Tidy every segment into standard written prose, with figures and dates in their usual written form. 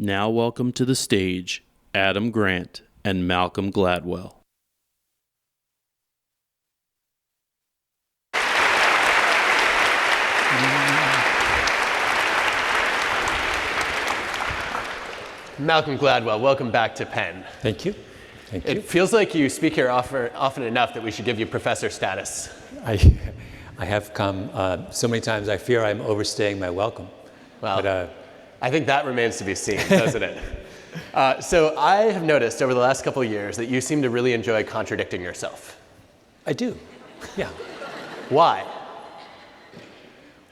Now welcome to the stage, Adam Grant and Malcolm Gladwell. Malcolm Gladwell, welcome back to Penn. Thank you. Thank you. It feels like you speak here often enough that we should give you professor status. I have come so many times I fear I'm overstaying my welcome. Well, but, I think that remains to be seen, doesn't it? So I have noticed over the last couple of years that you seem to really enjoy contradicting yourself. I do, yeah. Why?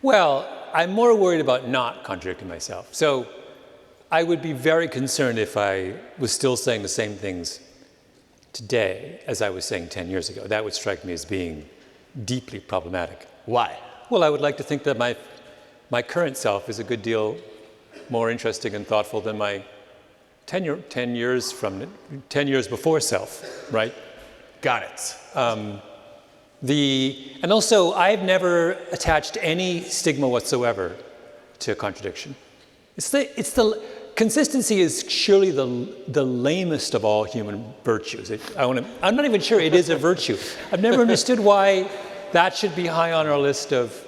Well, I'm more worried about not contradicting myself. So I would be very concerned if I was still saying the same things today as I was saying 10 years ago. That would strike me as being deeply problematic. Why? Well, I would like to think that my current self is a good deal more interesting and thoughtful than my 10 years before self, right? Got it. And also, I've never attached any stigma whatsoever to contradiction. Consistency is surely the lamest of all human virtues. I'm not even sure it is a virtue. I've never understood why that should be high on our list of.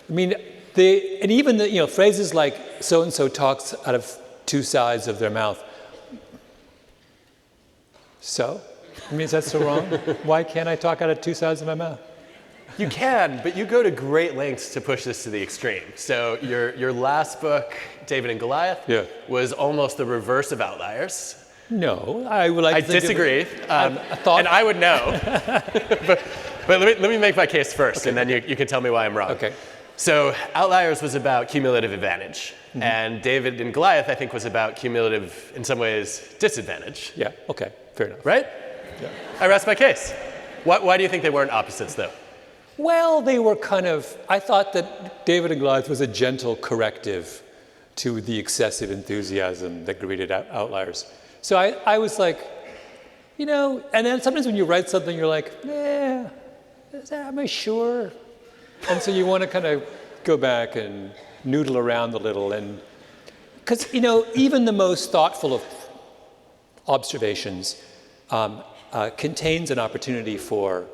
I mean, and even the phrases like so and so talks out of two sides of their mouth. So, I mean, is that so wrong? Why can't I talk out of two sides of my mouth? You can, but you go to great lengths to push this to the extreme. So your last book, David and Goliath, was almost the reverse of Outliers. No, I would like to disagree, and I would know. but let me make my case first, okay. And then you can tell me why I'm wrong. Okay. So Outliers was about cumulative advantage, and David and Goliath, I think, was about cumulative, in some ways, disadvantage. Yeah, okay, fair enough. Right? Yeah. I rest my case. Why do you think they weren't opposites, though? Well, they were I thought that David and Goliath was a gentle corrective to the excessive enthusiasm that greeted Outliers. So I was like, and then sometimes when you write something, you're like, am I sure? And so you want to kind of go back and noodle around a little. And because, even the most thoughtful of observations contains an opportunity for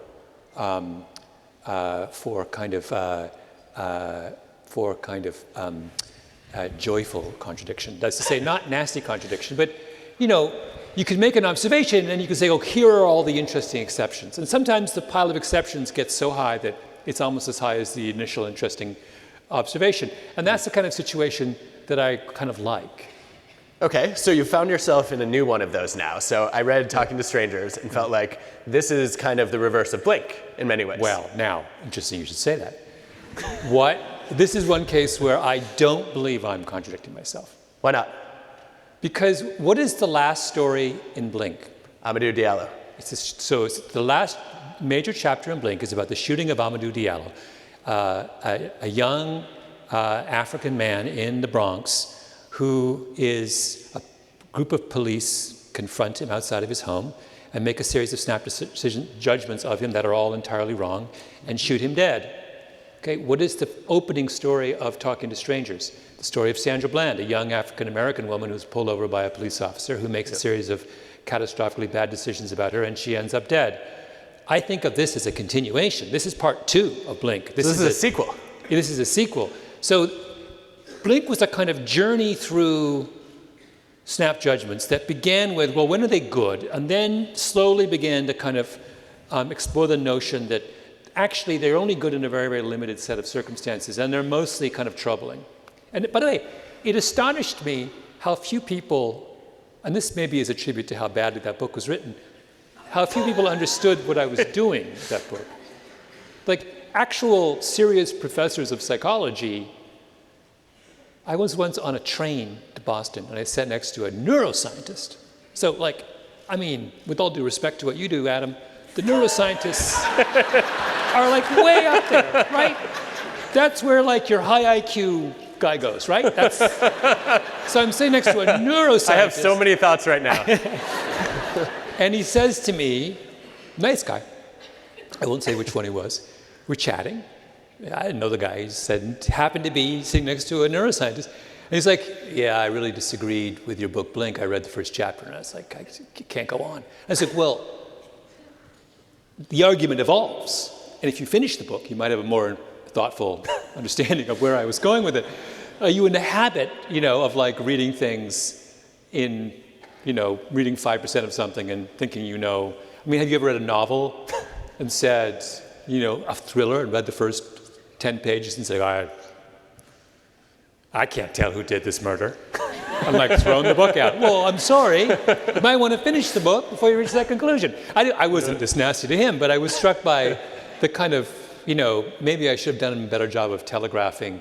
joyful contradiction. That's to say, not nasty contradiction, but you can make an observation and you can say, oh, here are all the interesting exceptions. And sometimes the pile of exceptions gets so high that it's almost as high as the initial interesting observation. And that's the kind of situation that I kind of like. Okay, so you found yourself in a new one of those now. So I read Talking to Strangers and felt like this is kind of the reverse of Blink in many ways. Well, now, interesting you should say that. This is one case where I don't believe I'm contradicting myself. Why not? Because what is the last story in Blink? Amadou Diallo. It's the last major chapter in Blink is about the shooting of Amadou Diallo, a young African man in the Bronx who is a group of police confront him outside of his home and make a series of snap judgments of him that are all entirely wrong and shoot him dead. Okay, what is the opening story of Talking to Strangers? The story of Sandra Bland, a young African-American woman who's pulled over by a police officer who makes a series of catastrophically bad decisions about her and she ends up dead. I think of this as a continuation. This is part 2 of Blink. This is a sequel. This is a sequel. So Blink was a kind of journey through snap judgments that began with, well, when are they good? And then slowly began to kind of explore the notion that actually they're only good in a very, very limited set of circumstances, and they're mostly kind of troubling. And by the way, it astonished me how few people, and this maybe is a tribute to how badly that book was written, how few people understood what I was doing with that book. Like actual serious professors of psychology. I was once on a train to Boston and I sat next to a neuroscientist. So with all due respect to what you do, Adam, the neuroscientists are way up there, right? That's where your high IQ guy goes, right? So I'm sitting next to a neuroscientist. I have so many thoughts right now. And he says to me, nice guy, I won't say which one he was, we're chatting. I didn't know the guy. He said, happened to be sitting next to a neuroscientist. he's like, yeah, I really disagreed with your book, Blink. I read the first chapter, and I was like, I can't go on. I said, well, the argument evolves. And if you finish the book, you might have a more thoughtful understanding of where I was going with it. Are you in the habit, of like reading things in, reading 5% of something and thinking I mean, have you ever read a novel and said, a thriller, and read the first 10 pages and say, I can't tell who did this murder. I'm like throwing the book out. Well, I'm sorry. You might want to finish the book before you reach that conclusion. I wasn't this nasty to him, but I was struck by the kind of, maybe I should have done a better job of telegraphing.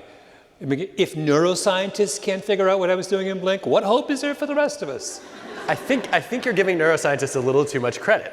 I mean, if neuroscientists can't figure out what I was doing in Blink, what hope is there for the rest of us? I think you're giving neuroscientists a little too much credit.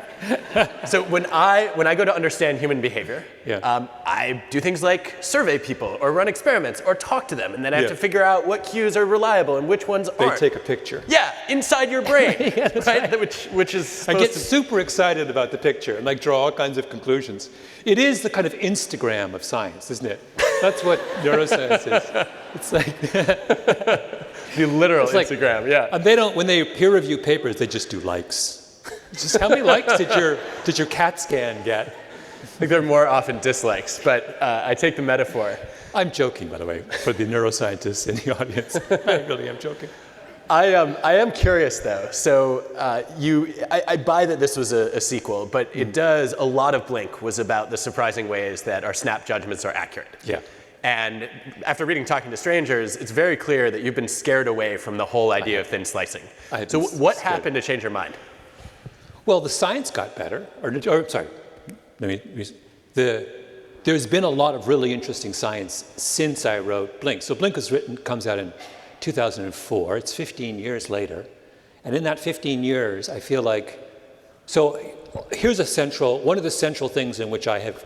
So when I go to understand human behavior, I do things like survey people or run experiments or talk to them, and then I have to figure out what cues are reliable and which ones aren't. They take a picture. Yeah, inside your brain, right? Right? Which is I get super excited about the picture and like draw all kinds of conclusions. It is the kind of Instagram of science, isn't it? That's what neuroscience is. It's like the literal Instagram, yeah. And they don't, when they peer review papers, they just do likes. Just how many likes did your CAT scan get? I think there are more often dislikes, but I take the metaphor. I'm joking, by the way, for the neuroscientists in the audience. I really am joking. I am curious though. So I buy that this was a sequel, but it does, a lot of Blink was about the surprising ways that our snap judgments are accurate. Yeah. And after reading Talking to Strangers, it's very clear that you've been scared away from the whole idea of thin slicing. So what happened to change your mind? Well, the science got better. There's been a lot of really interesting science since I wrote Blink. So Blink comes out in 2004. It's 15 years later. And in that 15 years, I feel like, so here's one of the central things in which I have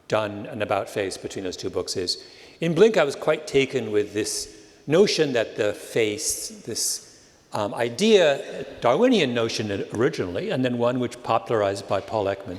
done an about-face between those two books is, in Blink, I was quite taken with this notion that the face, this idea, Darwinian notion originally, and then one which popularized by Paul Ekman,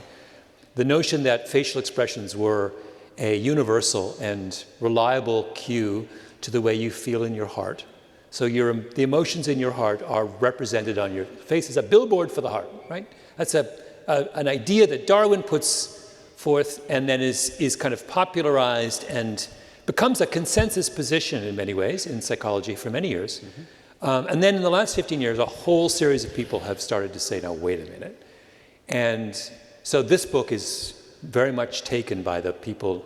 the notion that facial expressions were a universal and reliable cue to the way you feel in your heart. So the emotions in your heart are represented on your face as a billboard for the heart, right? That's an idea that Darwin puts forth and then is kind of popularized and becomes a consensus position in many ways in psychology for many years. And then in the last 15 years, a whole series of people have started to say, now, wait a minute. And so this book is very much taken by the people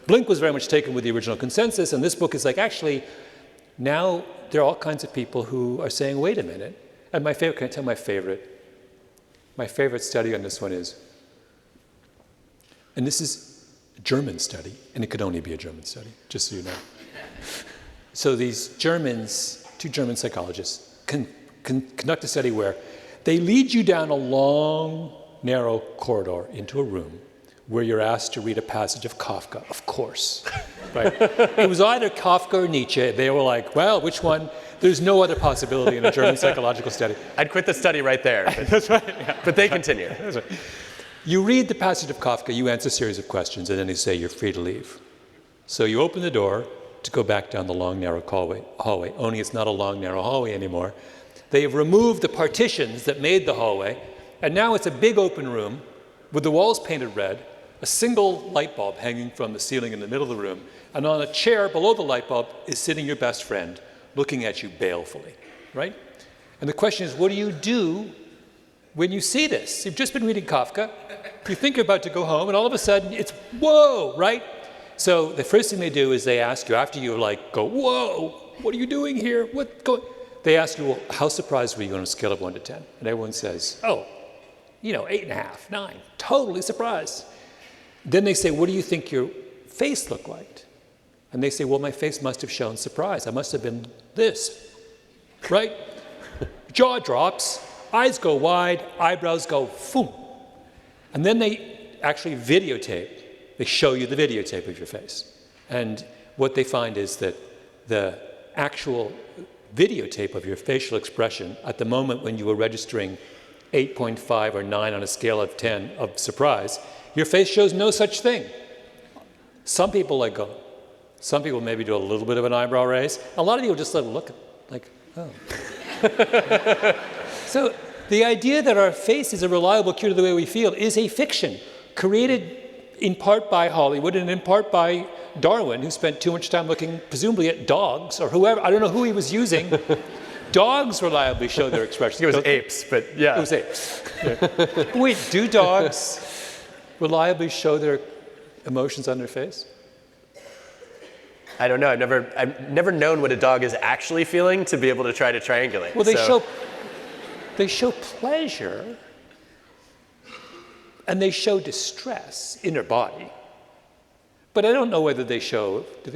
Blink was very much taken with the original consensus, and this book is like, actually, now there are all kinds of people who are saying, wait a minute. And my favorite, can I tell my favorite? My favorite study on this one is, and this is a German study, and it could only be a German study, just so you know. So these Germans, two German psychologists, conduct a study where they lead you down a long, narrow corridor into a room where you're asked to read a passage of Kafka, of course. Right? It was either Kafka or Nietzsche. They were like, well, which one? There's no other possibility in a German psychological study. I'd quit the study right there. But, that's right. Yeah. But they continue. That's right. You read the passage of Kafka, you answer a series of questions, and then they say you're free to leave. So you open the door to go back down the long, narrow hallway, only it's not a long, narrow hallway anymore. They have removed the partitions that made the hallway, and now it's a big open room with the walls painted red, a single light bulb hanging from the ceiling in the middle of the room, and on a chair below the light bulb is sitting your best friend, looking at you balefully, right? And the question is, what do you do when you see this? You've just been reading Kafka, you think you're about to go home, and all of a sudden it's, whoa, right? So the first thing they do is they ask you, after you like go, whoa, what are you doing here? They ask you, well, how surprised were you on a scale of 1 to 10? And everyone says, 8.5, 9, totally surprised. Then they say, what do you think your face looked like? And they say, well, my face must have shown surprise. I must have been this, right? Jaw drops, eyes go wide, eyebrows go boom. And then they actually videotape. They show you the videotape of your face. And what they find is that the actual videotape of your facial expression at the moment when you were registering 8.5 or 9 on a scale of 10 of surprise, your face shows no such thing. Some people go, Some people maybe do a little bit of an eyebrow raise. A lot of people just let it look like, oh. So the idea that our face is a reliable cure to the way we feel is a fiction created in part by Hollywood and in part by Darwin, who spent too much time looking presumably at dogs or whoever. I don't know who he was using. Dogs reliably show their expressions. It was apes, but yeah. It was apes. Yeah. Wait, do dogs reliably show their emotions on their face? I don't know. I've never known what a dog is actually feeling to be able to try to triangulate. Well, they show pleasure and they show distress in their body. But I don't know whether do they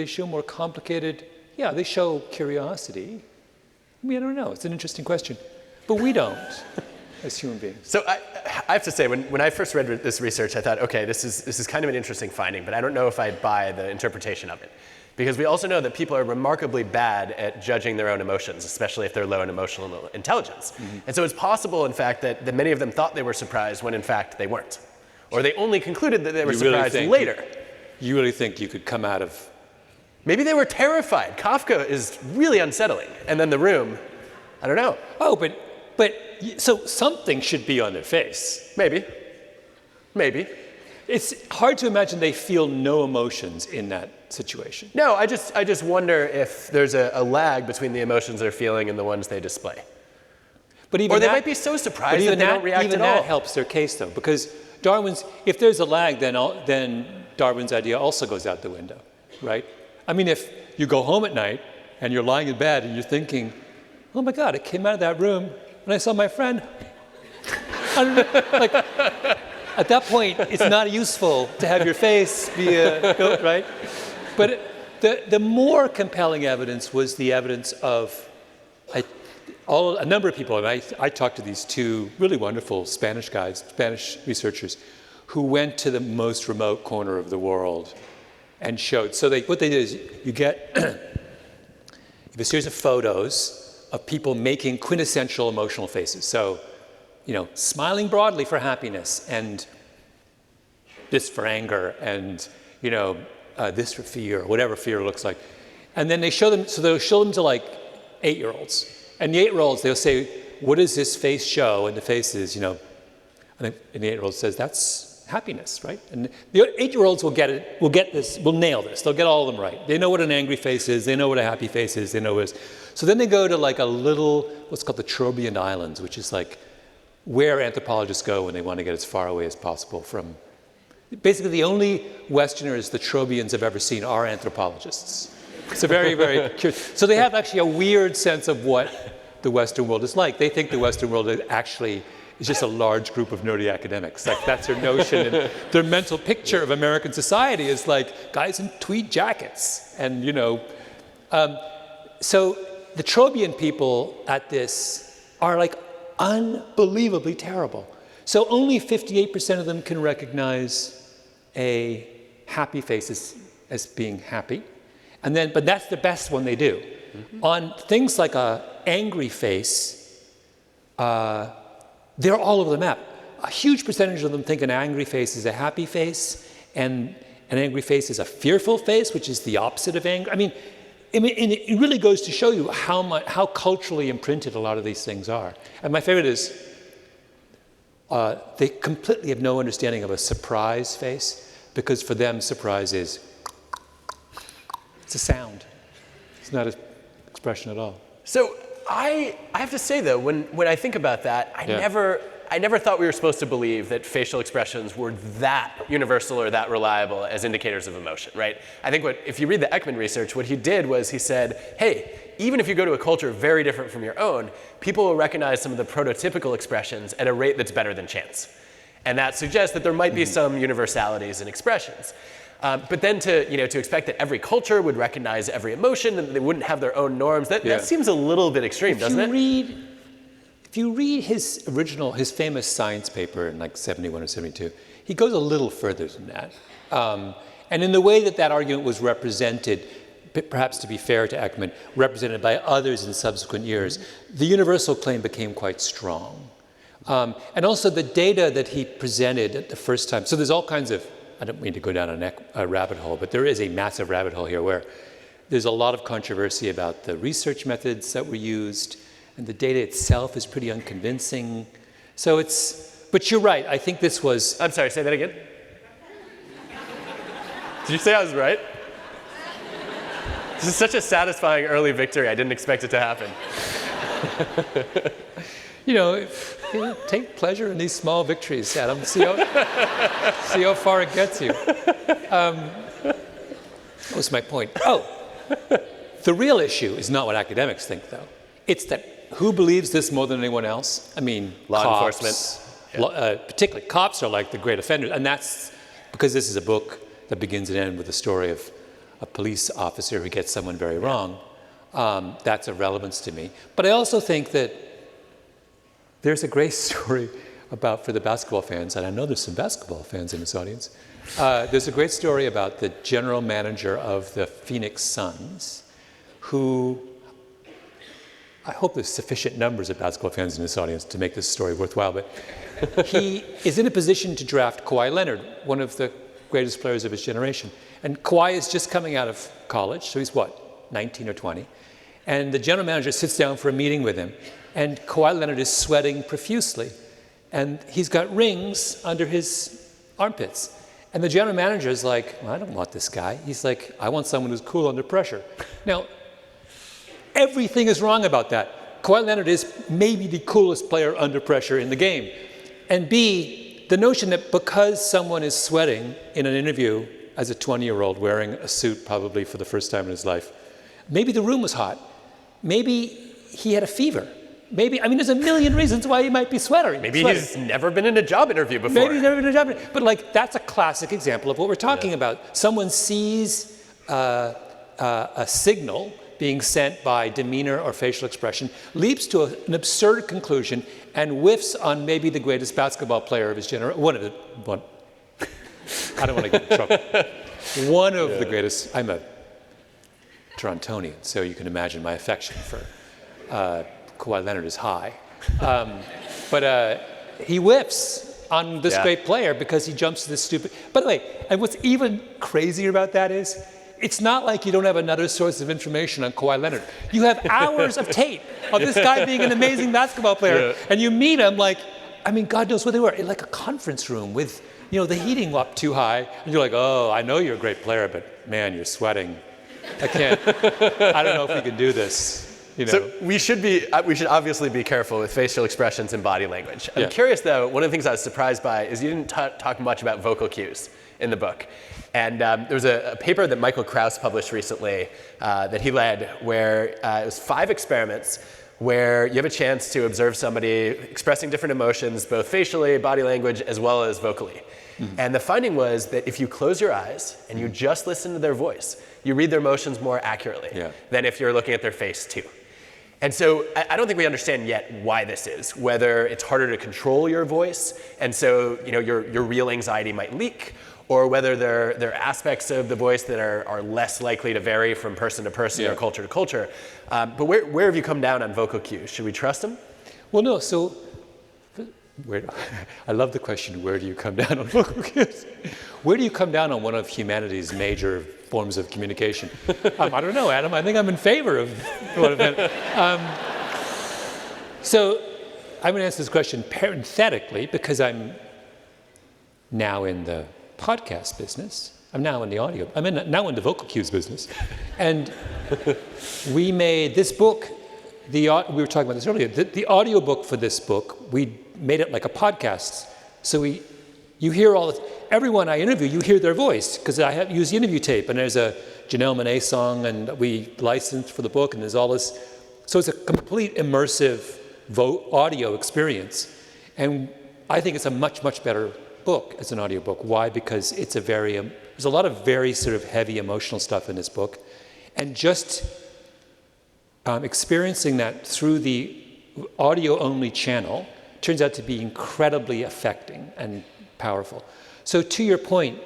show more complicated? Yeah, they show curiosity. I mean, I don't know. It's an interesting question. But we don't as human beings. So I have to say, when I first read this research, I thought, okay, this is kind of an interesting finding, but I don't know if I buy the interpretation of it. Because we also know that people are remarkably bad at judging their own emotions, especially if they're low in emotional intelligence. Mm-hmm. And so it's possible, in fact, that many of them thought they were surprised when in fact they weren't. Or they only concluded that they were surprised later. You really think you could come out of... Maybe they were terrified. Kafka is really unsettling. And then the room, I don't know. Oh, but so something should be on their face. Maybe. It's hard to imagine they feel no emotions in that situation. No, I just wonder if there's a lag between the emotions they're feeling and the ones they display. But even or they might be so surprised that they don't react at all. Even that helps their case, though, because if there's a lag, then Darwin's idea also goes out the window, right? I mean, if you go home at night and you're lying in bed and you're thinking, oh my God, I came out of that room and I saw my friend. I don't know, like, at that point, it's not useful to have your face be right? But the more compelling evidence was the evidence of a number of people, and I talked to these two really wonderful Spanish researchers, who went to the most remote corner of the world and showed. So what they did is you get a series of photos of people making quintessential emotional faces. So, smiling broadly for happiness, and this for anger, and this for fear, whatever fear looks like. And then they show them, so they'll show them to like 8-year-olds. And the 8-year-olds, they'll say, what does this face show? And the face is, and the 8-year-old says, that's happiness, right? And the 8-year-olds will nail this. They'll get all of them right. They know what an angry face is. They know what a happy face is. They know what it is. So then they go to like a little, what's called the Trobriand Islands, which is like where anthropologists go when they want to get as far away as possible from. Basically, the only Westerners the Trobrians have ever seen are anthropologists. It's a very, very curious. So they have actually a weird sense of what the Western world is like. They think the Western world is just a large group of nerdy academics. Like, that's their notion. And their mental picture of American society is like guys in tweed jackets. And, so the Trobriand people at this are like unbelievably terrible. So only 58% of them can recognize a happy face as being happy. But that's the best one they do. Mm-hmm. On things like an angry face, they're all over the map. A huge percentage of them think an angry face is a happy face, and an angry face is a fearful face, which is the opposite of anger. I mean, it really goes to show you how culturally imprinted a lot of these things are. And my favorite is, they completely have no understanding of a surprise face, because for them, surprise is, it's a sound. It's not an expression at all. So I have to say, though, when I think about that, I never thought we were supposed to believe that facial expressions were that universal or that reliable as indicators of emotion, right? I think if you read the Ekman research, what he did was he said, hey, even if you go to a culture very different from your own, people will recognize some of the prototypical expressions at a rate that's better than chance. And that suggests that there might be some universalities in expressions. But then to expect that every culture would recognize every emotion and they wouldn't have their own norms, that seems a little bit extreme, doesn't it? If you read his famous science paper in like 71 or 72, he goes a little further than that. And in the way that argument was represented, perhaps to be fair to Ekman, represented by others in subsequent years, the universal claim became quite strong. And also the data that he presented at the first time, so there's all kinds of I don't mean to go down a rabbit hole, but there is a massive rabbit hole here where there's a lot of controversy about the research methods that were used, and the data itself is pretty unconvincing. So but you're right, I think this was... I'm sorry, say that again. Did you say I was right? This is such a satisfying early victory. I didn't expect it to happen. Take pleasure in these small victories, Adam. See how far it gets you. What was my point? Oh, the real issue is not what academics think, though. It's that who believes this more than anyone else? I mean, law cops, enforcement. Particularly cops are like the great offenders, and that's because this is a book that begins and ends with the story of a police officer who gets someone very wrong. That's of relevance to me. But I also think that there's a great story for the basketball fans, and I know there's some basketball fans in this audience. There's a great story about the general manager of the Phoenix Suns, who, I hope there's sufficient numbers of basketball fans in this audience to make this story worthwhile, but he is in a position to draft Kawhi Leonard, one of the greatest players of his generation. And Kawhi is just coming out of college, so he's 19 or 20. And the general manager sits down for a meeting with him, and Kawhi Leonard is sweating profusely. And he's got rings under his armpits. And the general manager is like, well, I don't want this guy. He's like, I want someone who's cool under pressure. Now, everything is wrong about that. Kawhi Leonard is maybe the coolest player under pressure in the game. And B, the notion that because someone is sweating in an interview as a 20-year-old wearing a suit probably for the first time in his life, maybe the room was hot. Maybe he had a fever. There's a million reasons why he might be sweating. Maybe he's never been in a job interview before. Maybe he's never been in a job interview. But that's a classic example of what we're talking about. Someone sees a signal being sent by demeanor or facial expression, leaps to an absurd conclusion, and whiffs on maybe the greatest basketball player of his generation. I don't want to get in trouble. One of the greatest. I'm a Torontonian, so you can imagine my affection for Kawhi Leonard is high. But he whiffs on this great player because he jumps to this stupid... By the way, and what's even crazier about that is, it's not like you don't have another source of information on Kawhi Leonard. You have hours of tape of this guy being an amazing basketball player, and you meet him God knows where they were, in like a conference room with, the heating up too high, and you're like, oh, I know you're a great player, but man, you're sweating. I don't know if we can do this. So we should obviously be careful with facial expressions and body language. I'm curious, though, one of the things I was surprised by is you didn't talk much about vocal cues in the book. And there was a paper that Michael Krauss published recently that he led where it was 5 experiments where you have a chance to observe somebody expressing different emotions, both facially, body language, as well as vocally. Mm-hmm. And the finding was that if you close your eyes and you just listen to their voice, you read their emotions more accurately than if you're looking at their face too. And so I don't think we understand yet why this is, whether it's harder to control your voice, and so your real anxiety might leak, or whether there are aspects of the voice that are less likely to vary from person to person or culture to culture. But where have you come down on vocal cues? Should we trust them? Well, no. So I love the question, where do you come down on vocal cues? Where do you come down on one of humanity's major forms of communication? I don't know, Adam. I think I'm in favor of one of them. So I'm going to answer this question parenthetically because I'm now in the podcast business. I'm now in the audio. Now in the vocal cues business. And we made this book, we were talking about this earlier, the audio book for this book, we made it like a podcast. So you hear everyone I interview, you hear their voice, because I use the interview tape, and there's a Janelle Monáe song, and we licensed for the book, and there's all this. So it's a complete immersive audio experience. And I think it's a much, much better book as an audio book. Why? Because it's there's a lot of very sort of heavy emotional stuff in this book. And just experiencing that through the audio-only channel turns out to be incredibly affecting and powerful. So to your point,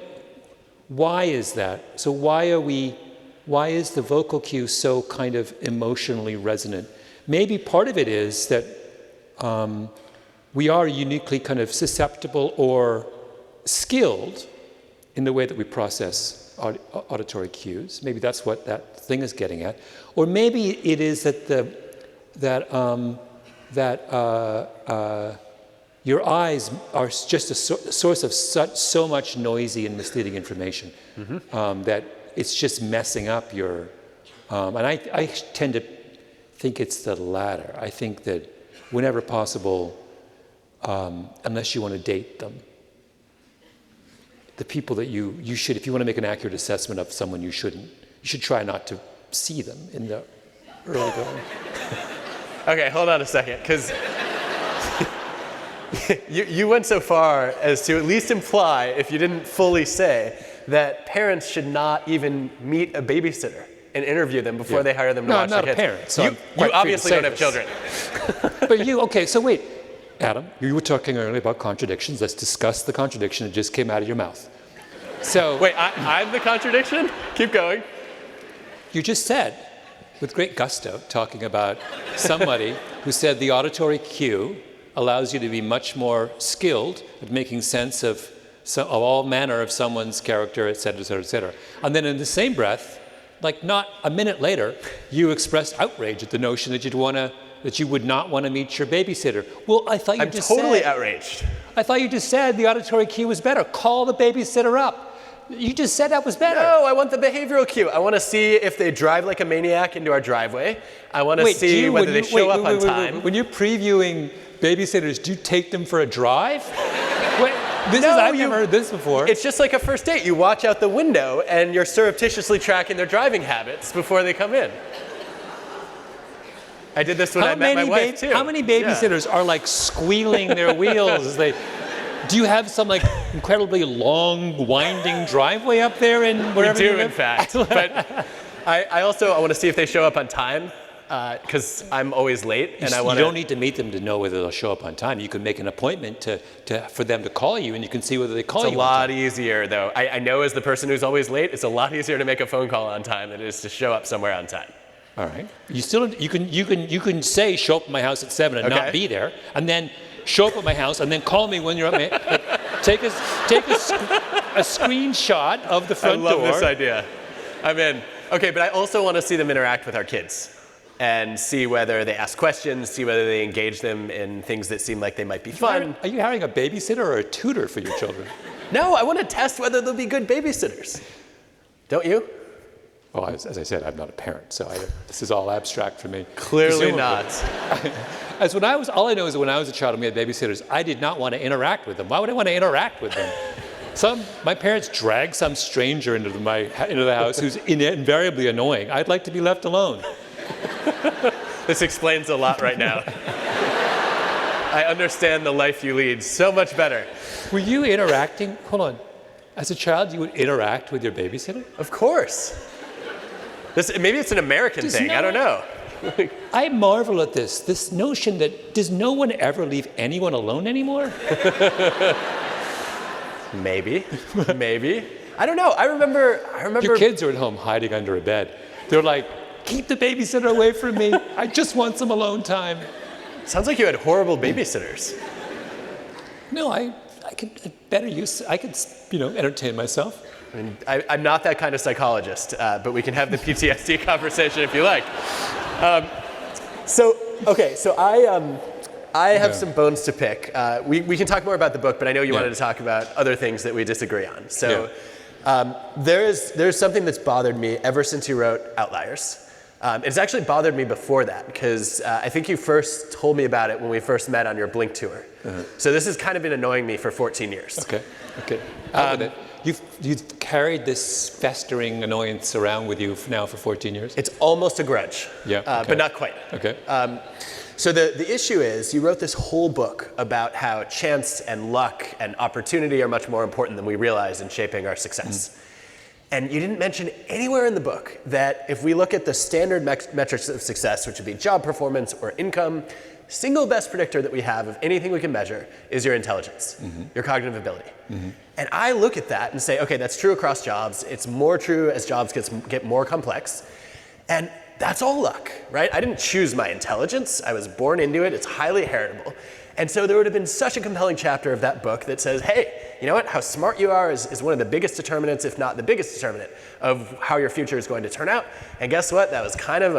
why is that? So why is the vocal cue so kind of emotionally resonant? Maybe part of it is that we are uniquely kind of susceptible or skilled in the way that we process auditory cues. Maybe that's what that thing is getting at. Or maybe it is that your eyes are just a source of so much noisy and misleading information that it's just messing up your... and I tend to think it's the latter. I think that whenever possible, unless you want to date them, the people that you should, if you want to make an accurate assessment of someone, you should try not to see them in the early going. Okay, hold on a second, because you went so far as to at least imply, if you didn't fully say, that parents should not even meet a babysitter and interview them before they hire them to watch their kids. No, I'm not a parent, so you obviously don't have children. But okay, so wait, Adam, you were talking earlier about contradictions. Let's discuss the contradiction that just came out of your mouth. So wait, I'm the contradiction? Keep going. You just said, with great gusto, talking about somebody who said the auditory cue allows you to be much more skilled at making sense of all manner of someone's character, et cetera, et cetera, et cetera. And then in the same breath, like not a minute later, you expressed outrage at the notion that you would not want to meet your babysitter. Well, I thought you I'm just totally said... outraged. I thought you just said the auditory cue was better. Call the babysitter up. You just said that was better. No, I want the behavioral cue. I want to see if they drive like a maniac into our driveway. I want to see whether they show up on time. When you're previewing babysitters, do you take them for a drive? I've never heard this before. It's just like a first date. You watch out the window and you're surreptitiously tracking their driving habits before they come in. I did this when I met my wife too. How many babysitters are like squealing their wheels as they... Do you have some like incredibly long, winding driveway up there in wherever you live? We do, in fact. But I want to see if they show up on time, because I'm always late, and I want to... You don't need to meet them to know whether they'll show up on time. You can make an appointment for them to call you, and you can see whether they call you on time. It's a lot easier, though. I know as the person who's always late, it's a lot easier to make a phone call on time than it is to show up somewhere on time. All right. You can say show up at my house at 7 and not be there, and then show up at my house and then call me when you're at take a screenshot of the front door. I love this idea. I'm in. Okay, but I also want to see them interact with our kids and see whether they ask questions, see whether they engage them in things that seem like they might be fun. Are you hiring a babysitter or a tutor for your children? No, I want to test whether they'll be good babysitters. Don't you? Well, as I said, I'm not a parent, so this is all abstract for me. Clearly not. All I know is that when I was a child and we had babysitters, I did not want to interact with them. Why would I want to interact with them? My parents dragged some stranger into the house who's invariably annoying. I'd like to be left alone. This explains a lot right now. I understand the life you lead so much better. Were you interacting? Hold on. As a child, you would interact with your babysitter? Of course. Maybe it's an American thing. I don't know. I marvel at this notion that does no one ever leave anyone alone anymore? Maybe. I don't know. I remember. Your kids are at home hiding under a bed. They're like, keep the babysitter away from me. I just want some alone time. Sounds like you had horrible babysitters. No, I could entertain myself. I mean, I'm not that kind of psychologist, but we can have the PTSD conversation if you like. So I have some bones to pick. We can talk more about the book, but I know you wanted to talk about other things that we disagree on. So there's something that's bothered me ever since you wrote Outliers. It's actually bothered me before that, because I think you first told me about it when we first met on your Blink tour. So this has kind of been annoying me for 14 years. Okay. Out with it. You've carried this festering annoyance around with you now for 14 years? It's almost a grudge, but not quite. Okay. So the issue is, you wrote this whole book about how chance and luck and opportunity are much more important than we realize in shaping our success. And you didn't mention anywhere in the book that if we look at the standard metrics of success, which would be job performance or income, single best predictor that we have of anything we can measure is your intelligence, your cognitive ability. And I look at that and say, okay, that's true across jobs. It's more true as jobs get more complex. And that's all luck, right? I didn't choose my intelligence. I was born into it. It's highly heritable. And so there would have been such a compelling chapter of that book that says, hey, you know what, how smart you are is one of the biggest determinants, if not the biggest determinant, of how your future is going to turn out. And guess what, that was kind of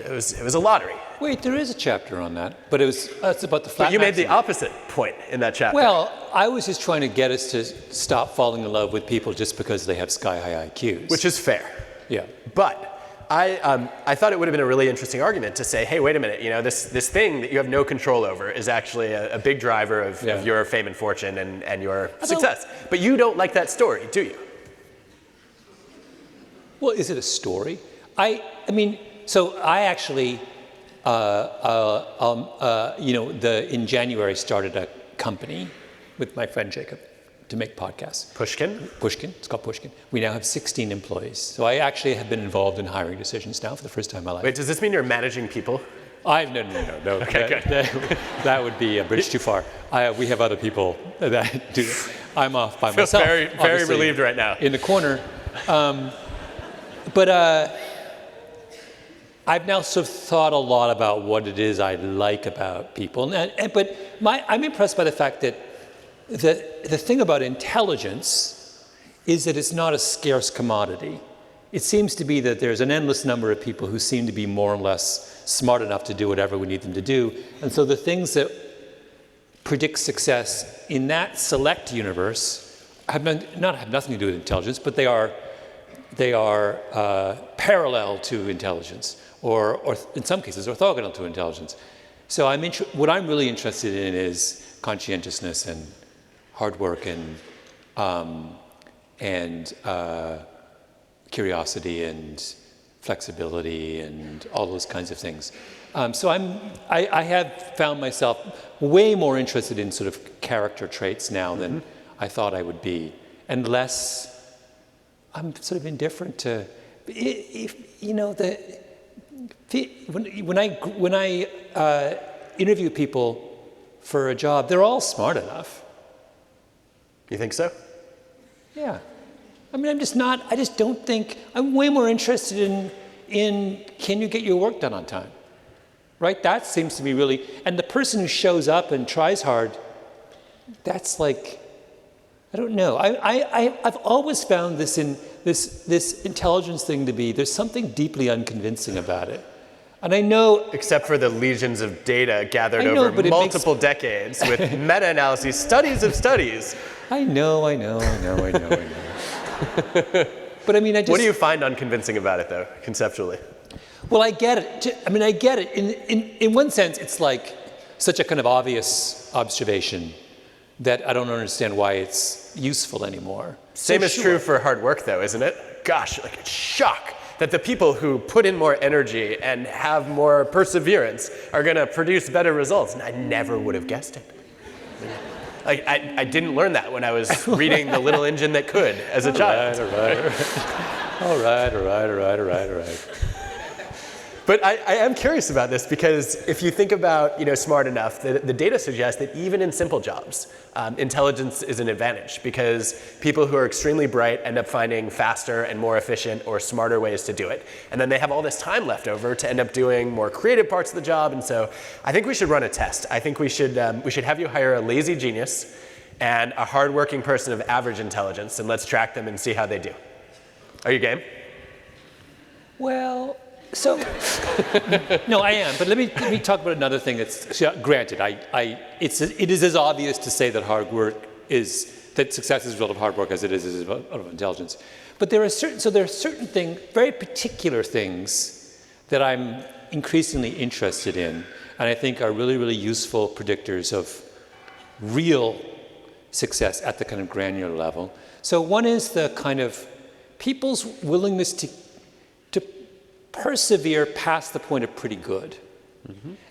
it was a lottery. Wait, there is a chapter on that, but it's about the flat But you made the maximum. opposite point in that chapter. Well, I was just trying to get us to stop falling in love with people just because they have sky-high IQs. Which is fair. Yeah. But I thought it would have been a really interesting argument to say, hey, wait a minute, you know, this thing that you have no control over is actually a big driver of your fame and fortune and your success. But you don't like that story, do you? Well, is it a story? I mean, so I actually, in January started a company with my friend Jacob to make podcasts. Pushkin? It's called Pushkin. We now have 16 employees. So I actually have been involved in hiring decisions now for the first time in my life. Wait, does this mean you're managing people? No. Okay, good. That would be a bridge too far. We have other people that do that. I'm off by myself. Very relieved right now. In the corner. But I've now sort of thought a lot about what it is I like about people. But I'm impressed by the fact that the thing about intelligence is that it's not a scarce commodity. It seems to be that there's an endless number of people who seem to be more or less smart enough to do whatever we need them to do. And so the things that predict success in that select universe have nothing to do with intelligence, but they are parallel to intelligence, or in some cases orthogonal to intelligence. So what I'm really interested in is conscientiousness and hard work and curiosity and flexibility and all those kinds of things. So I have found myself way more interested in sort of character traits now than I thought I would be, and less. I'm sort of indifferent to, when I interview people for a job, they're all smart enough. You think so? Yeah. I mean, I just don't think, I'm way more interested in can you get your work done on time? Right? That seems to be really, and the person who shows up and tries hard, that's like, I don't know. I've always found this intelligence thing to be, there's something deeply unconvincing about it. And I know... Except for the legions of data gathered over multiple decades with meta-analyses, studies of studies. I know. But I mean, What do you find unconvincing about it, though, conceptually? Well, I get it. I get it. In one sense, it's like such a kind of obvious observation that I don't understand why it's useful anymore. Same is true for hard work, though, isn't it? Gosh, like it's shock that the people who put in more energy and have more perseverance are going to produce better results. And I never would have guessed it. Like, I didn't learn that when I was reading The Little Engine That Could as a child. All right. But I am curious about this because if you think about smart enough, the data suggests that even in simple jobs, intelligence is an advantage because people who are extremely bright end up finding faster and more efficient or smarter ways to do it. And then they have all this time left over to end up doing more creative parts of the job. And so I think we should run a test. I think we should have you hire a lazy genius and a hardworking person of average intelligence, and let's track them and see how they do. Are you game? Well... So, no, I am. But let me talk about another thing that's, granted, it is as obvious to say that that success is a result of hard work as it is a result of intelligence. But there are certain things, very particular things that I'm increasingly interested in, and I think are really, really useful predictors of real success at the kind of granular level. So one is the kind of people's willingness to persevere past the point of pretty good.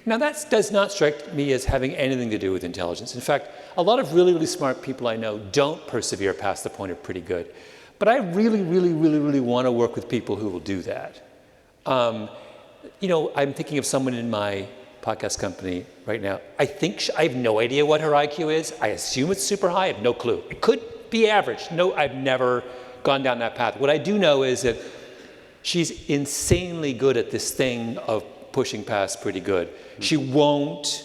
Now that does not strike me as having anything to do with intelligence. In fact, a lot of really, really smart people I know don't persevere past the point of pretty good. But I really, really, really, really want to work with people who will do that. I'm thinking of someone in my podcast company right now. I have no idea what her IQ is. I assume it's super high. I have no clue. It could be average. No, I've never gone down that path. What I do know is that she's insanely good at this thing of pushing past pretty good. She won't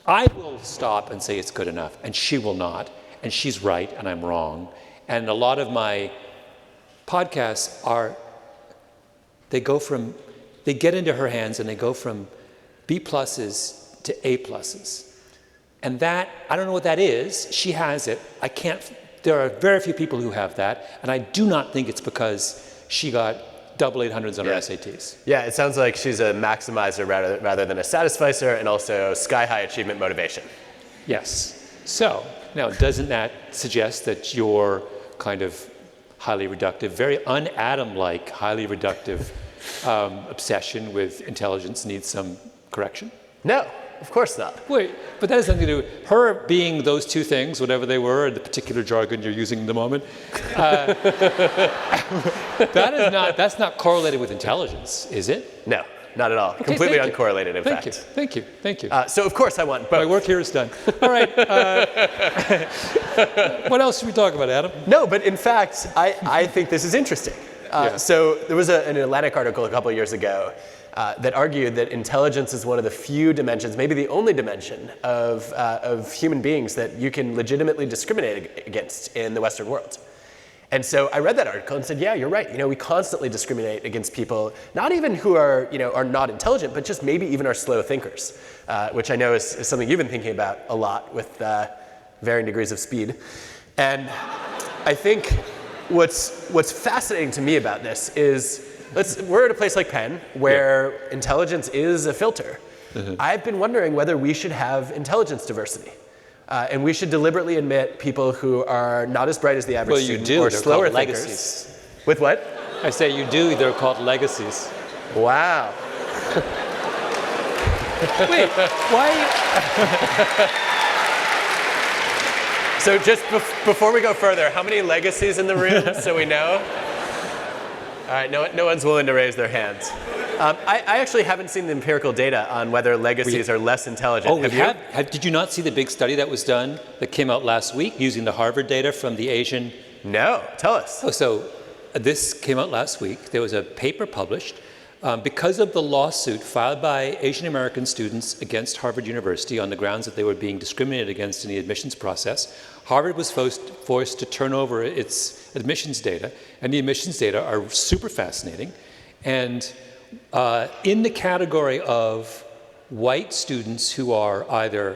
I will stop and say it's good enough, and she will not, and she's right and I'm wrong. And a lot of my podcasts they get into her hands and they go from B pluses to A pluses. And that, I don't know what that is. She has it. There are very few people who have that, and I do not think it's because she got double 800s on her SATs. Yeah, it sounds like she's a maximizer rather than a satisficer, and also sky-high achievement motivation. Yes. So, now doesn't that suggest that your kind of highly reductive, very un-Adam-like, highly reductive obsession with intelligence needs some correction? No, of course not. Wait, but that has nothing to do with her being those two things, whatever they were, the particular jargon you're using in the moment. That's not correlated with intelligence, is it? No, not at all. Okay, Completely uncorrelated, in fact. Thank you. So of course I want both. My work here is done. All right. What else should we talk about, Adam? No, but in fact, I think this is interesting. So there was an Atlantic article a couple of years ago that argued that intelligence is one of the few dimensions, maybe the only dimension of human beings that you can legitimately discriminate against in the Western world. And so I read that article and said, yeah, you're right. We constantly discriminate against people, not even who are not intelligent, but just maybe even are slow thinkers, which I know is something you've been thinking about a lot with varying degrees of speed. And I think what's fascinating to me about this is we're at a place like Penn where intelligence is a filter. Mm-hmm. I've been wondering whether we should have intelligence diversity. And we should deliberately admit people who are not as bright as the average student or slower thinkers. Legacies. With what? I say you do, they're called legacies. Wow. Wait, why? So just before we go further, how many legacies in the room so we know? All right, no one's willing to raise their hands. I actually haven't seen the empirical data on whether legacies are less intelligent. Oh, have you? Did you not see the big study that was done that came out last week using the Harvard data from the Asian? No, tell us. Oh, so this came out last week. There was a paper published because of the lawsuit filed by Asian American students against Harvard University on the grounds that they were being discriminated against in the admissions process. Harvard was forced to turn over its admissions data, and the admissions data are super fascinating. And in the category of white students who are either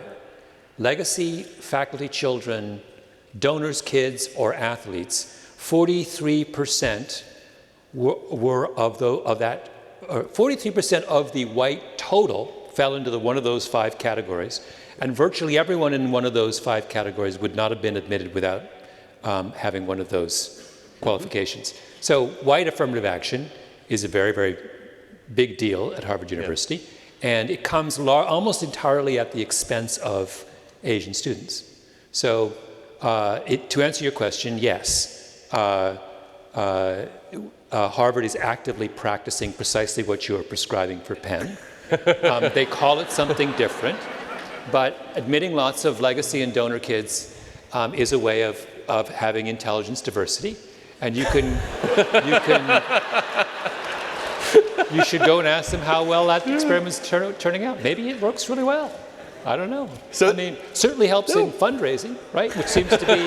legacy, faculty children, donors' kids, or athletes, 43% were of that. 43% of the white total fell into one of those 5 categories, and virtually everyone in one of those 5 categories would not have been admitted without having one of those qualifications. So white affirmative action is a very, very big deal at Harvard University, and it comes almost entirely at the expense of Asian students. So to answer your question, yes, Harvard is actively practicing precisely what you are prescribing for Penn. They call it something different, but admitting lots of legacy and donor kids is a way of having intelligence diversity, and you should go and ask them how well that experiment's turning out. Maybe it works really well. I don't know. So, I mean, certainly helps in fundraising, right? Which seems to be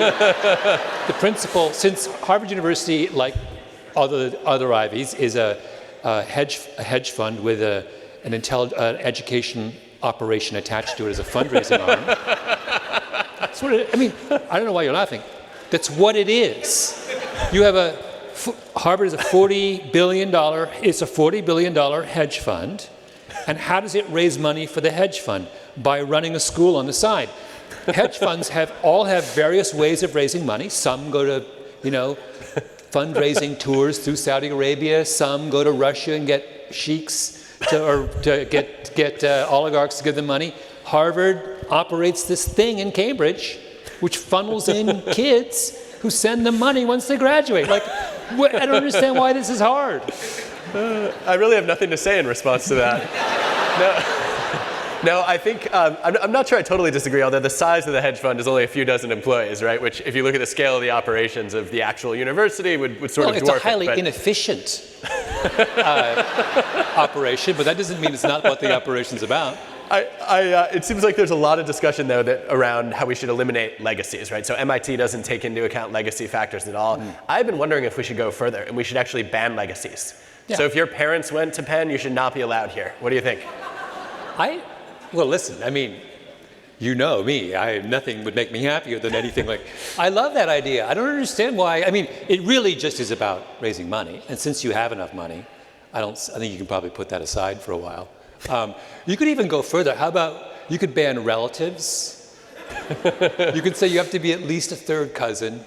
the principle, since Harvard University, like other Ivies, is a hedge fund with an education operation attached to it as a fundraising arm. That's what I mean, I don't know why you're laughing. That's what it is. You have Harvard is a $40 billion hedge fund. And how does it raise money for the hedge fund? By running a school on the side. Hedge funds all have various ways of raising money. Some go to, fundraising tours through Saudi Arabia. Some go to Russia and get sheiks to get oligarchs to give them money. Harvard operates this thing in Cambridge, which funnels in kids who send them money once they graduate. Like, I don't understand why this is hard. I really have nothing to say in response to that. No, I think, I'm not sure I totally disagree, although the size of the hedge fund is only a few dozen employees, right? Which, if you look at the scale of the operations of the actual university, would sort of dwarf it. Well, it's a highly inefficient operation, but that doesn't mean it's not what the operation's about. It seems like there's a lot of discussion, though, around how we should eliminate legacies, right? So MIT doesn't take into account legacy factors at all. I've been wondering if we should go further and we should actually ban legacies. Yeah. So if your parents went to Penn, you should not be allowed here. What do you think? Well, listen, I mean, you know me. Nothing would make me happier than anything like. I love that idea. I don't understand why. I mean, it really just is about raising money. And since you have enough money, I think you can probably put that aside for a while. You could even go further. How about you could ban relatives? You could say you have to be at least a third cousin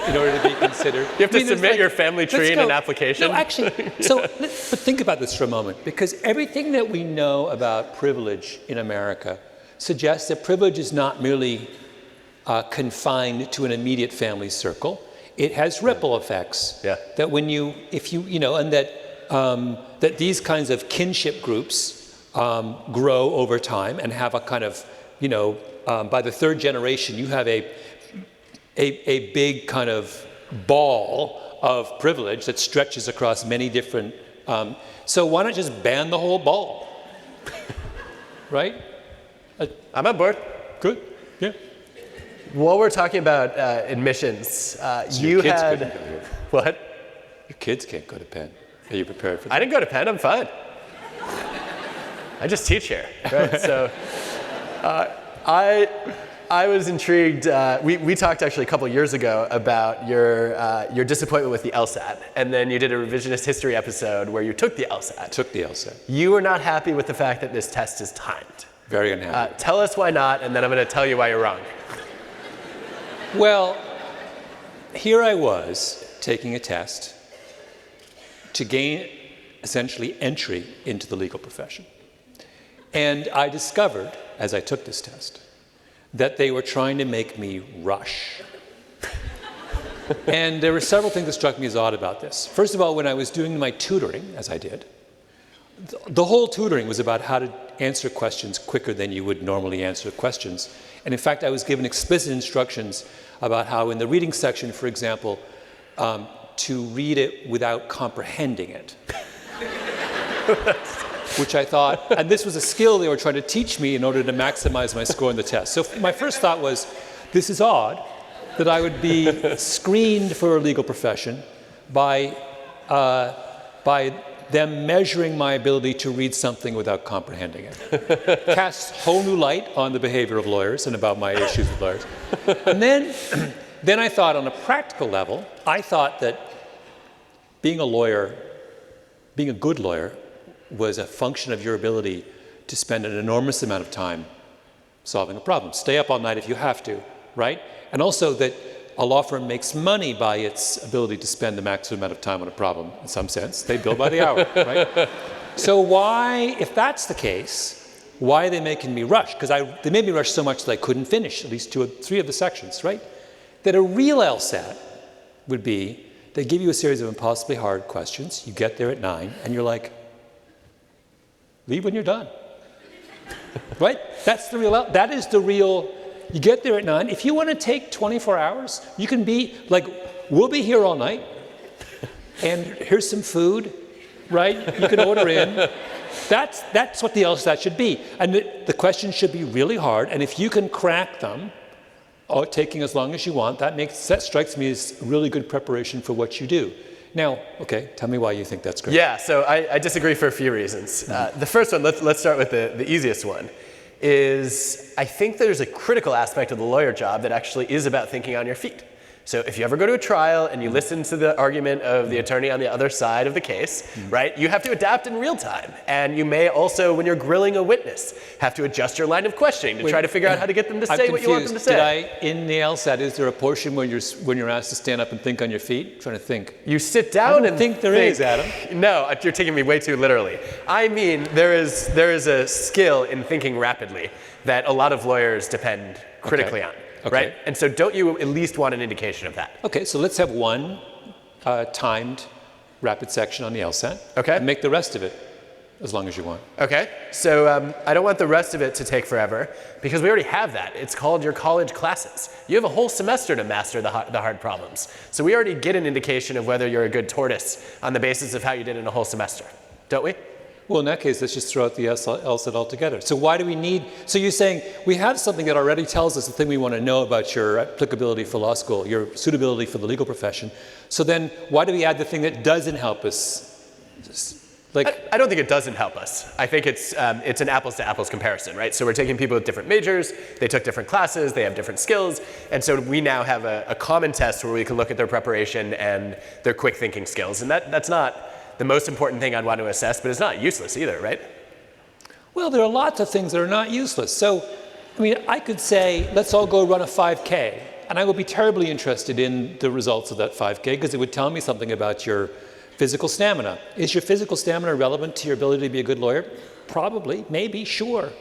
in order to be considered. You have to submit your family tree in an application? No, actually, but think about this for a moment, because everything that we know about privilege in America suggests that privilege is not merely confined to an immediate family circle. It has ripple effects. Yeah. That when that these kinds of kinship groups grow over time and have a kind of, by the third generation, you have a big kind of ball of privilege that stretches across many different. So why not just ban the whole ball? Right? I'm on board. Good. Yeah. While we're talking about admissions, so you had what? Your kids can't go to Penn. Are you prepared for that? I didn't go to Penn. I'm fine. I just teach here, right? So I was intrigued. We talked actually a couple years ago about your disappointment with the LSAT, and then you did a revisionist history episode where you took the LSAT. Took the LSAT. You were not happy with the fact that this test is timed. Very unhappy. Tell us why not, and then I'm going to tell you why you're wrong. Well, here I was taking a test to gain essentially entry into the legal profession. And I discovered, as I took this test, that they were trying to make me rush. And there were several things that struck me as odd about this. First of all, when I was doing my tutoring, as I did, the whole tutoring was about how to answer questions quicker than you would normally answer questions. And in fact, I was given explicit instructions about how in the reading section, for example, to read it without comprehending it. Which I thought, and this was a skill they were trying to teach me in order to maximize my score in the test. So my first thought was, this is odd that I would be screened for a legal profession by them measuring my ability to read something without comprehending it. Casts whole new light on the behavior of lawyers and about my issues with lawyers. And then I thought on a practical level, I thought that being a good lawyer was a function of your ability to spend an enormous amount of time solving a problem. Stay up all night if you have to, right? And also that a law firm makes money by its ability to spend the maximum amount of time on a problem, in some sense. They bill by the hour, right? So why, if that's the case, why are they making me rush? Because they made me rush so much that I couldn't finish at least 2 or 3 of the sections, right? That a real LSAT would be, they give you a series of impossibly hard questions, you get there at 9, and you're like, leave when you're done. Right? That is the real, you get there at 9. If you want to take 24 hours, you can be, like, we'll be here all night, and here's some food, right? You can order in. That's what the LSAT should be. And the questions should be really hard, and if you can crack them, taking as long as you want, that strikes me as really good preparation for what you do. Now, okay, tell me why you think that's great. Yeah, so I disagree for a few reasons. The first one, let's start with the easiest one, is I think there's a critical aspect of the lawyer job that actually is about thinking on your feet. So if you ever go to a trial and you listen to the argument of the attorney on the other side of the case, right, you have to adapt in real time. And you may also, when you're grilling a witness, have to adjust your line of questioning to try to figure out how to get them to say what you want them to say. In the LSAT, is there a portion where you're asked to stand up and think on your feet? I'm trying to think. You sit down and think there is, Adam. No, you're taking me way too literally. I mean, there is a skill in thinking rapidly that a lot of lawyers depend critically on. Okay. Right? And so don't you at least want an indication of that? Okay, so let's have one timed rapid section on the LSAT. Okay. And make the rest of it as long as you want. Okay, so I don't want the rest of it to take forever because we already have that. It's called your college classes. You have a whole semester to master the hard problems. So we already get an indication of whether you're a good tortoise on the basis of how you did in a whole semester, don't we? Well, in that case, let's just throw out the LSAT altogether. So why do we need, so you're saying we have something that already tells us the thing we want to know about your applicability for law school, your suitability for the legal profession. So then why do we add the thing that doesn't help us? I don't think it doesn't help us. I think it's an apples to apples comparison, right? So we're taking people with different majors, they took different classes, they have different skills, and so we now have a common test where we can look at their preparation and their quick thinking skills. And that's not the most important thing I'd want to assess, but it's not useless either, right? Well, there are lots of things that are not useless. So, I mean, I could say, let's all go run a 5K, and I would be terribly interested in the results of that 5K because it would tell me something about your physical stamina. Is your physical stamina relevant to your ability to be a good lawyer? Probably, maybe, sure.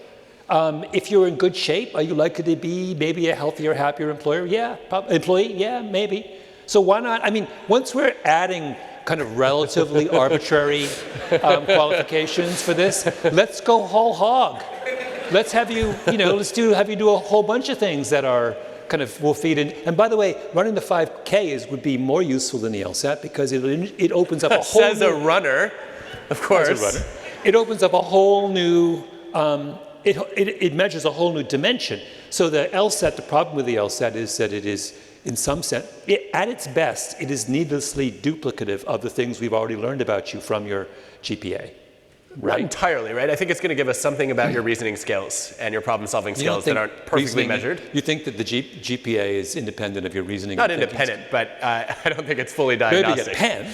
If you're in good shape, are you likely to be maybe a healthier, happier employer? Yeah, employee, yeah, maybe. So why not? I mean, once we're adding kind of relatively arbitrary qualifications for this, let's go whole hog. Let's have you, have you do a whole bunch of things that are kind of will feed in. And by the way, running the 5K would be more useful than the LSAT because it opens up a whole Says a runner, of course. Says a runner. It opens up a whole new, it measures a whole new dimension. So the LSAT, the problem with the LSAT is that it is, in some sense, at its best, it is needlessly duplicative of the things we've already learned about you from your GPA. Not entirely, right? I think it's going to give us something about your reasoning skills and your problem-solving skills that aren't perfectly measured. You think that the GPA is independent of your reasoning? Not independent, but I don't think it's fully diagnostic. Maybe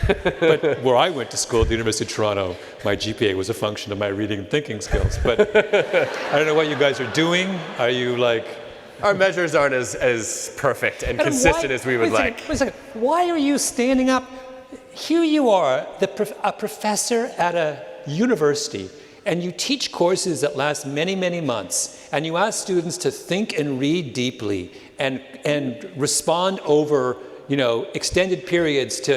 a pen. But where I went to school at the University of Toronto, my GPA was a function of my reading and thinking skills. But I don't know what you guys are doing. Are you like... Our measures aren't as perfect and consistent as we would like. Wait a second. Why are you standing up? Here you are, a professor at a university, and you teach courses that last many, many months, and you ask students to think and read deeply and respond over, extended periods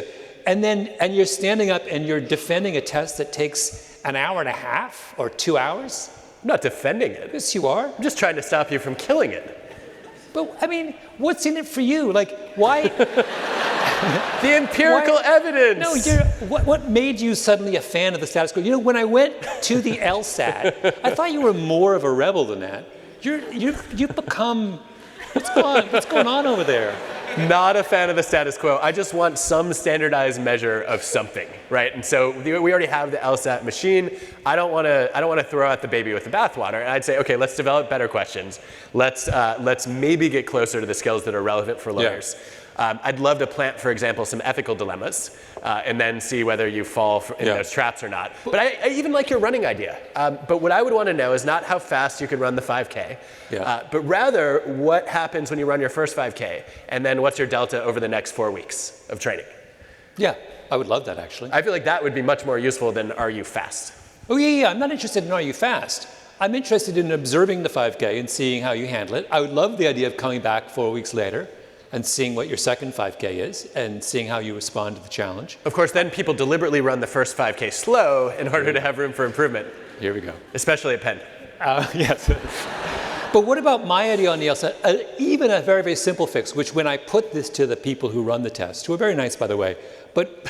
and you're standing up and you're defending a test that takes an hour and a half or 2 hours? I'm not defending it. Yes, you are. I'm just trying to stop you from killing it. But, I mean, what's in it for you? Like, why? The empirical evidence. No, what made you suddenly a fan of the status quo? When I went to the LSAT, I thought you were more of a rebel than that. You've become, what's going on over there? Not a fan of the status quo. I just want some standardized measure of something, right? And so we already have the LSAT machine. I don't want to throw out the baby with the bathwater. And I'd say, okay, let's develop better questions. Let's maybe get closer to the skills that are relevant for lawyers. Yeah. I'd love to plant, for example, some ethical dilemmas and then see whether you fall in those traps or not. But I even like your running idea. But what I would want to know is not how fast you could run the 5K, but rather what happens when you run your first 5K, and then what's your delta over the next 4 weeks of training. Yeah, I would love that, actually. I feel like that would be much more useful than are you fast? Oh, yeah. I'm not interested in are you fast. I'm interested in observing the 5K and seeing how you handle it. I would love the idea of coming back 4 weeks later and seeing what your second 5K is and seeing how you respond to the challenge. Of course, then people deliberately run the first 5K slow in order to have room for improvement. Here we go. Especially at Penn. Yes. But what about my idea on the LSAT? Even a very, very simple fix, which when I put this to the people who run the test, who are very nice, by the way, but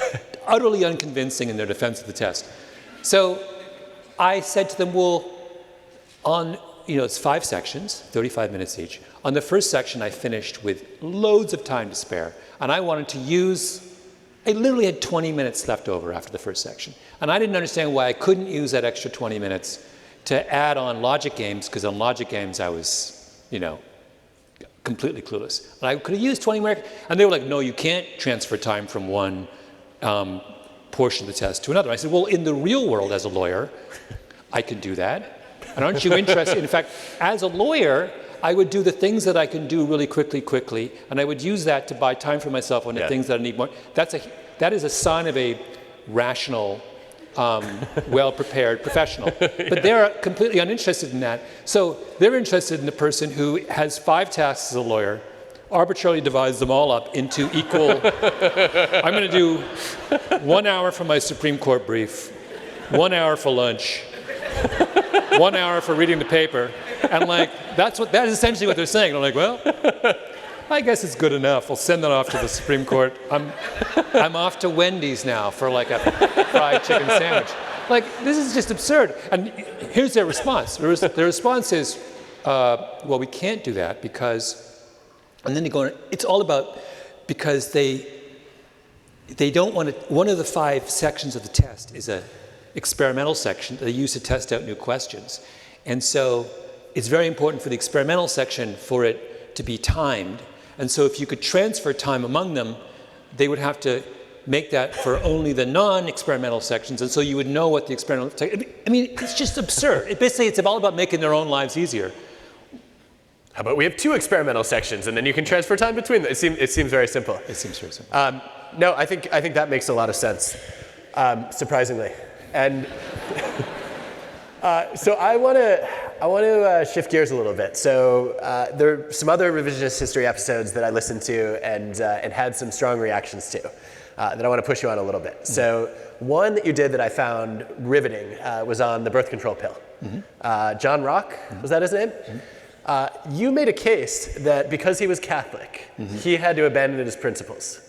utterly unconvincing in their defense of the test. So I said to them, well, it's 5 sections, 35 minutes each. On the first section, I finished with loads of time to spare. And I wanted to I literally had 20 minutes left over after the first section. And I didn't understand why I couldn't use that extra 20 minutes to add on logic games, because on logic games, I was, completely clueless. And I could have used 20 minutes. And they were like, no, you can't transfer time from one portion of the test to another. I said, well, in the real world as a lawyer, I can do that. And aren't you interested? In fact, as a lawyer, I would do the things that I can do really quickly, and I would use that to buy time for myself on the things that I need more. That is a sign of a rational, well-prepared professional. But they're completely uninterested in that. So they're interested in the person who has 5 tasks as a lawyer, arbitrarily divides them all up into equal, I'm going to do 1 hour for my Supreme Court brief, 1 hour for lunch, 1 hour for reading the paper, and that is essentially what they're saying. I'm like, well, I guess it's good enough. I'll send that off to the Supreme Court. I'm off to Wendy's now for like a fried chicken sandwich. Like, this is just absurd. And here's their response. Their response is, well, we can't do that because, and then they go, it's all about, because they don't want to, one of the 5 sections of the test is a experimental section that they use to test out new questions. And so it's very important for the experimental section for it to be timed. And so if you could transfer time among them, they would have to make that for only the non-experimental sections, and so you would know what the experimental. I mean, it's just absurd. Basically, it's all about making their own lives easier. How about we have 2 experimental sections, and then you can transfer time between them? It seems very simple. It seems very simple. No, I think that makes a lot of sense, surprisingly. And so I want to shift gears a little bit. So there are some other revisionist history episodes that I listened to and had some strong reactions to. That I want to push you on a little bit. So one that you did that I found riveting was on the birth control pill. John Rock, was that his name? You made a case that because he was Catholic, he had to abandon his principles.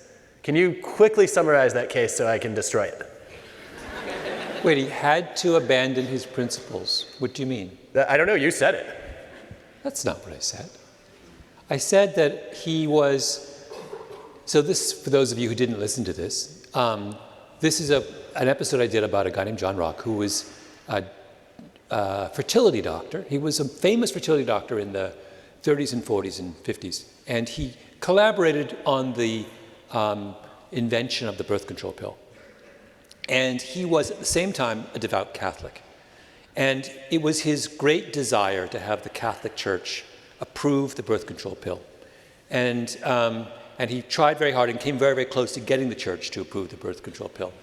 Can you quickly summarize that case so I can destroy it? Wait, he had to abandon his principles. What do you mean? I don't know, you said it. That's not what I said. I said that he was. So this, for those of you who didn't listen to this, this is an episode I did about a guy named John Rock who was a fertility doctor. He was a famous fertility doctor in the 30s and 40s and 50s. And he collaborated on the invention of the birth control pill. And he was, at the same time, a devout Catholic. And it was his great desire to have the Catholic Church approve the birth control pill. And he tried very hard and came very, very close to getting the church to approve the birth control pill.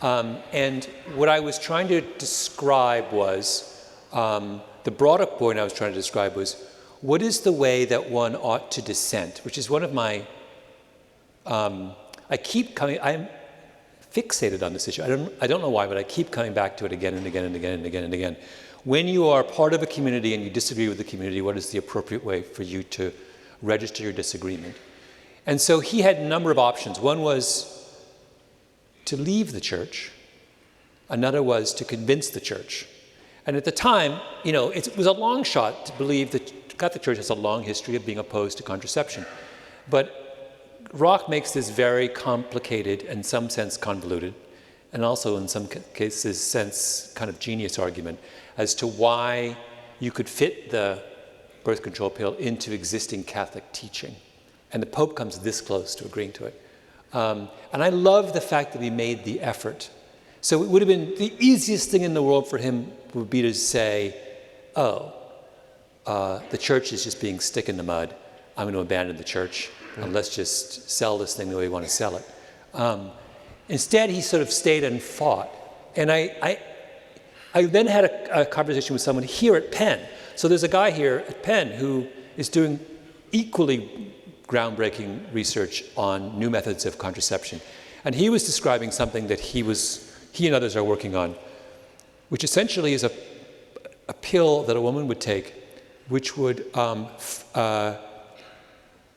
And what I was trying to describe was, the broader point I was trying to describe was, what is the way that one ought to dissent? Which is one of my, I'm fixated on this issue. I don't know why, but I keep coming back to it again and again and again and again and again. When you are part of a community and you disagree with the community, what is the appropriate way for you to register your disagreement? And so he had a number of options. One was to leave the church. Another was to convince the church. And at the time, it was a long shot to believe that the Catholic Church has a long history of being opposed to contraception. But Rock makes this very complicated, in some sense convoluted, and also in some cases sense kind of genius argument as to why you could fit the birth control pill into existing Catholic teaching. And the Pope comes this close to agreeing to it. And I love the fact that he made the effort. So it would have been the easiest thing in the world for him would be to say, the church is just being stick in the mud. I'm going to abandon the church and let's just sell this thing the way we want to sell it. Instead, he sort of stayed and fought. And I then had a conversation with someone here at Penn. So there's a guy here at Penn who is doing equally groundbreaking research on new methods of contraception. And he was describing something that he and others are working on, which essentially is a pill that a woman would take, which would,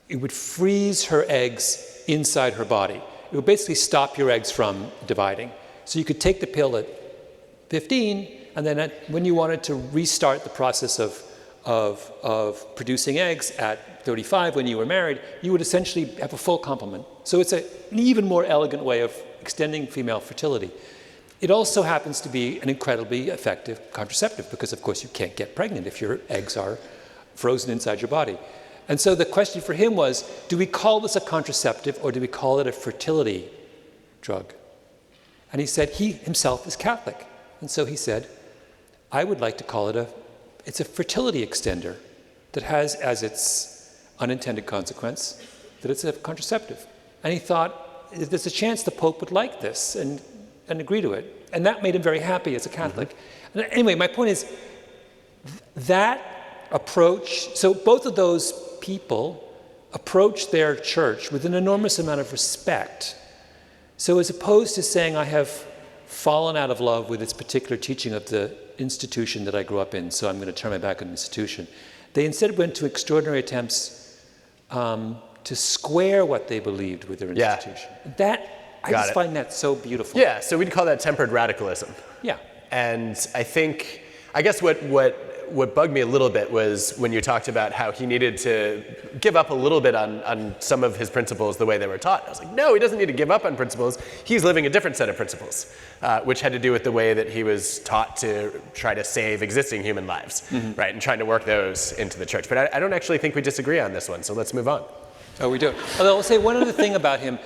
it would freeze her eggs inside her body. It would basically stop your eggs from dividing. So you could take the pill at 15, and then when you wanted to restart the process of producing eggs at 35 when you were married, you would essentially have a full complement. So it's an even more elegant way of extending female fertility. It also happens to be an incredibly effective contraceptive because, of course, you can't get pregnant if your eggs are frozen inside your body. And so the question for him was, do we call this a contraceptive or do we call it a fertility drug? And he said he himself is Catholic. And so he said, I would like to call it it's a fertility extender that has as its unintended consequence that it's a contraceptive. And he thought, there's a chance the Pope would like this and agree to it. And that made him very happy as a Catholic. And anyway, my point is that approach, so both of those people approach their church with an enormous amount of respect. So as opposed to saying, I have fallen out of love with its particular teaching of the institution that I grew up in, so I'm going to turn my back on the institution, they instead went to extraordinary attempts to square what they believed with their institution. I just find that so beautiful. Yeah, so we'd call that tempered radicalism. Yeah. And I guess what bugged me a little bit was when you talked about how he needed to give up a little bit on some of his principles the way they were taught. I was like, no, he doesn't need to give up on principles. He's living a different set of principles, which had to do with the way that he was taught to try to save existing human lives, right? And trying to work those into the church. But I don't actually think we disagree on this one, so let's move on. Oh, we do. Although I'll say one other thing about him,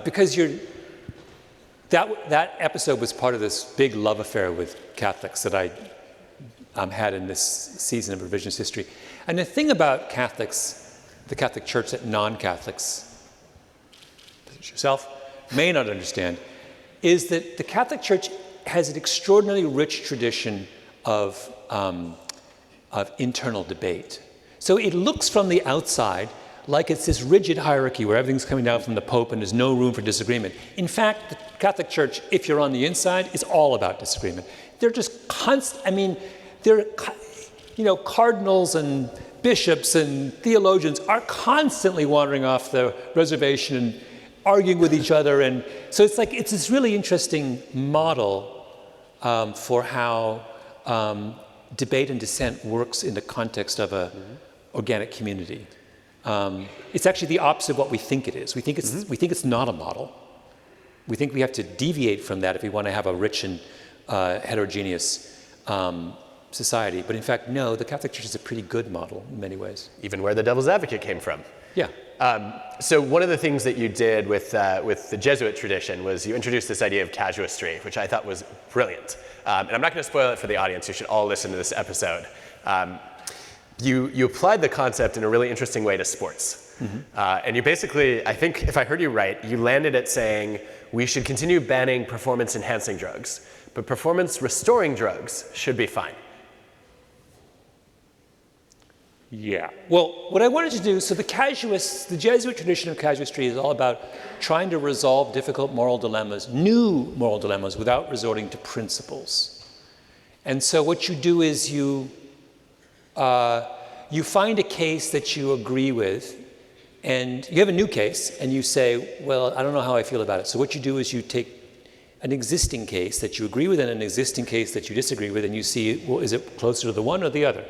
because that episode was part of this big love affair with Catholics that I had in this season of revisionist history. And the thing about Catholics, the Catholic Church that non-Catholics, such as yourself, may not understand, is that the Catholic Church has an extraordinarily rich tradition of internal debate. So it looks from the outside like it's this rigid hierarchy where everything's coming down from the Pope and there's no room for disagreement. In fact, the Catholic Church, if you're on the inside, is all about disagreement. They're just cardinals and bishops and theologians are constantly wandering off the reservation and arguing with each other. And so it's this really interesting model for how debate and dissent works in the context of an organic community. It's actually the opposite of what we think it is. We think it's not a model. We think we have to deviate from that if we want to have a rich and heterogeneous society. But in fact, no, the Catholic Church is a pretty good model in many ways. Even where the devil's advocate came from. Yeah. So one of the things that you did with the Jesuit tradition was you introduced this idea of casuistry, which I thought was brilliant. And I'm not going to spoil it for the audience. You should all listen to this episode. You applied the concept in a really interesting way to sports. And you basically, I think if I heard you right, you landed at saying we should continue banning performance-enhancing drugs, but performance-restoring drugs should be fine. Yeah. Well, what I wanted to do, so the Jesuit tradition of casuistry is all about trying to resolve difficult moral dilemmas, new moral dilemmas, without resorting to principles. And so what you do is you find a case that you agree with, and you have a new case, and you say, well, I don't know how I feel about it. So what you do is you take an existing case that you agree with and an existing case that you disagree with, and you see, well, is it closer to the one or the other?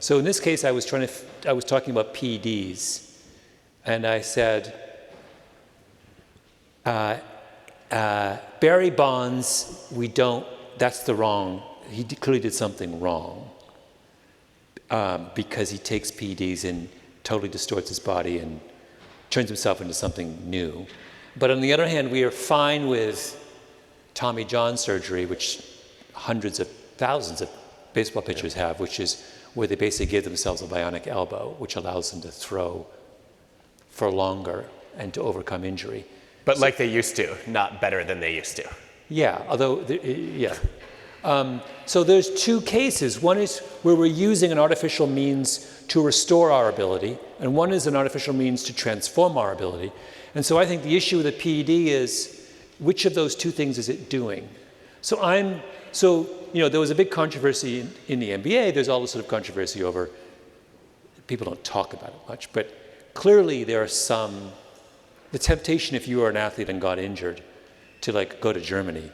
So in this case, I was talking about PEDs, and I said, Barry Bonds, that's the wrong, he clearly did something wrong because he takes PEDs and totally distorts his body and turns himself into something new. But on the other hand, we are fine with Tommy John surgery, which hundreds of thousands of baseball pitchers have, which is where they basically give themselves a bionic elbow, which allows them to throw for longer and to overcome injury. But so, like they used to, not better than they used to. Yeah, although, yeah. So there's two cases. One is where we're using an artificial means to restore our ability, and one is an artificial means to transform our ability. And so I think the issue with the PED is, which of those two things is it doing? There was a big controversy in the NBA. There's all this sort of controversy over, people don't talk about it much, but clearly there are the temptation if you are an athlete and got injured to go to Germany.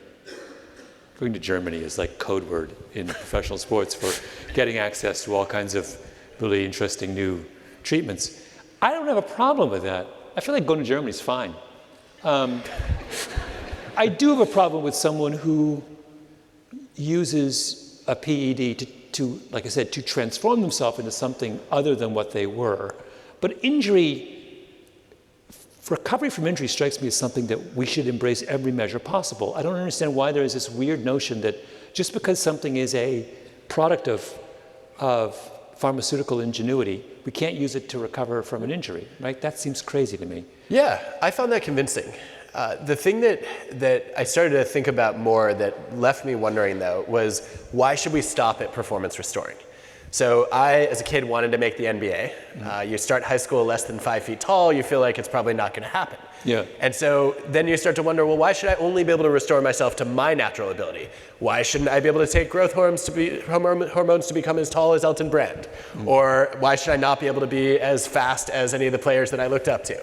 Going to Germany is like code word in professional sports for getting access to all kinds of really interesting new treatments. I don't have a problem with that. I feel like going to Germany is fine. I do have a problem with someone who uses a PED to, like I said, to transform themselves into something other than what they were. But recovery from injury strikes me as something that we should embrace every measure possible. I don't understand why there is this weird notion that just because something is a product of pharmaceutical ingenuity, we can't use it to recover from an injury, right? That seems crazy to me. Yeah, I found that convincing. The thing that I started to think about more that left me wondering, though, was why should we stop at performance restoring? So I, as a kid, wanted to make the NBA. You start high school less than 5 feet tall, you feel like it's probably not going to happen. Yeah. And so then you start to wonder, well, why should I only be able to restore myself to my natural ability? Why shouldn't I be able to take growth hormones to become as tall as Elton Brand? Or why should I not be able to be as fast as any of the players that I looked up to?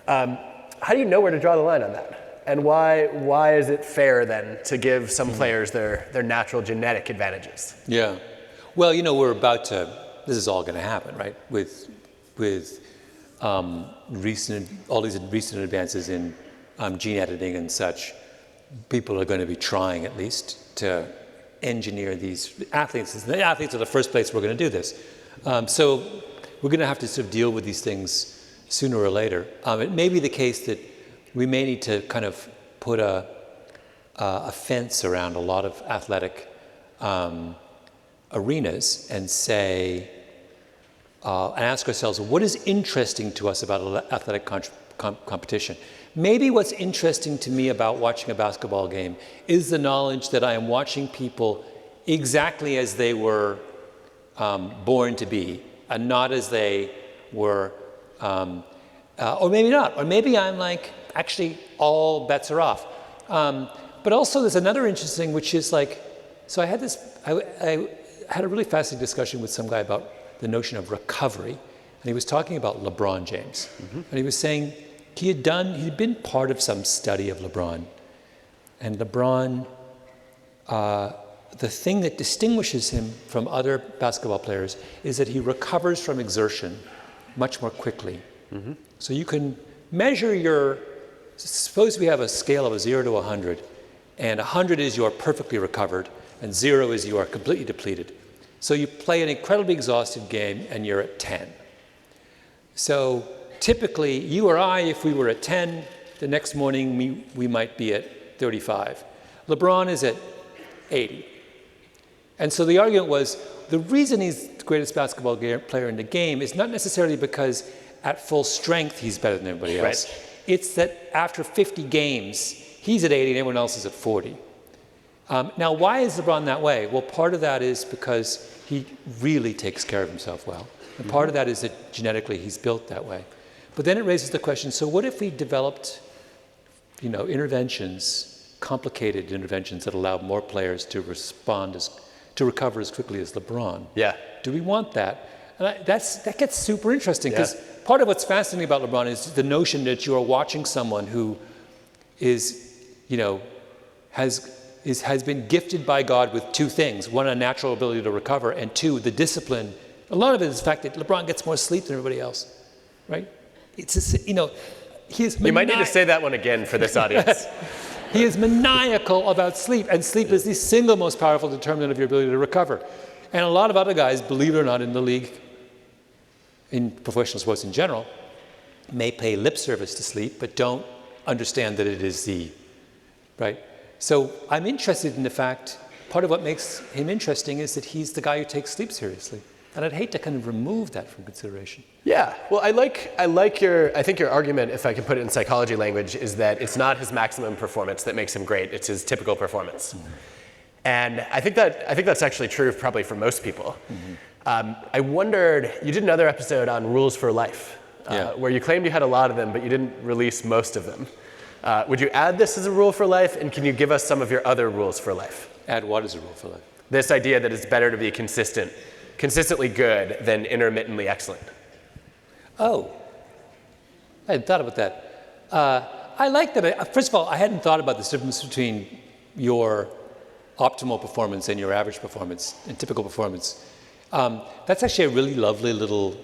How do you know where to draw the line on that? And why is it fair then to give some players their natural genetic advantages? Yeah. Well, we're about to, this is all going to happen, right? With all these recent advances in gene editing and such, people are going to be trying at least to engineer these athletes. The athletes are the first place we're going to do this. So we're going to have to sort of deal with these things sooner or later. It may be the case that we may need to kind of put a fence around a lot of athletic arenas and say, and ask ourselves, what is interesting to us about athletic competition? Maybe what's interesting to me about watching a basketball game is the knowledge that I am watching people exactly as they were born to be, and not as they were, or maybe not, or maybe I'm like, actually all bets are off. But also there's another interesting, which is like, so I had a really fascinating discussion with some guy about the notion of recovery, and he was talking about LeBron James. And he was saying he'd been part of some study of LeBron, and LeBron, the thing that distinguishes him from other basketball players is that he recovers from exertion much more quickly. So you can measure suppose we have a scale of 0 to 100, and 100 is you are perfectly recovered, and 0 is you are completely depleted. So you play an incredibly exhausted game, and you're at 10. So typically, you or I, if we were at 10, the next morning we might be at 35. LeBron is at 80. And so the argument was, the reason he's the greatest basketball player in the game is not necessarily because at full strength he's better than everybody else. Right. It's that after 50 games, he's at 80 and everyone else is at 40. Now, why is LeBron that way? Well, part of that is because he really takes care of himself well. And part of that is that genetically he's built that way. But then it raises the question, so what if we developed, interventions, complicated interventions that allow more players to recover as quickly as LeBron? Yeah. Do we want that? And that gets super interesting, because part of what's fascinating about LeBron is the notion that you are watching someone who is, has been gifted by God with two things. One, a natural ability to recover, and two, the discipline. A lot of it is the fact that LeBron gets more sleep than everybody else, right? It's just, he is You might need to say that one again for this audience. He is maniacal about sleep, and sleep is the single most powerful determinant of your ability to recover. And a lot of other guys, believe it or not, in the league, in professional sports in general, may pay lip service to sleep, but don't understand that it is right? So I'm interested in the fact, part of what makes him interesting is that he's the guy who takes sleep seriously. And I'd hate to kind of remove that from consideration. Yeah, well, I think your argument, if I can put it in psychology language, is that it's not his maximum performance that makes him great, it's his typical performance. And I think that's actually true probably for most people. I wondered, you did another episode on rules for life, where you claimed you had a lot of them, but you didn't release most of them. Would you add this as a rule for life, and can you give us some of your other rules for life? Add what as a rule for life? This idea that it's better to be consistently good than intermittently excellent. Oh, I hadn't thought about that. I like that. First of all, I hadn't thought about this difference between your optimal performance and your average performance and typical performance. That's actually a really lovely little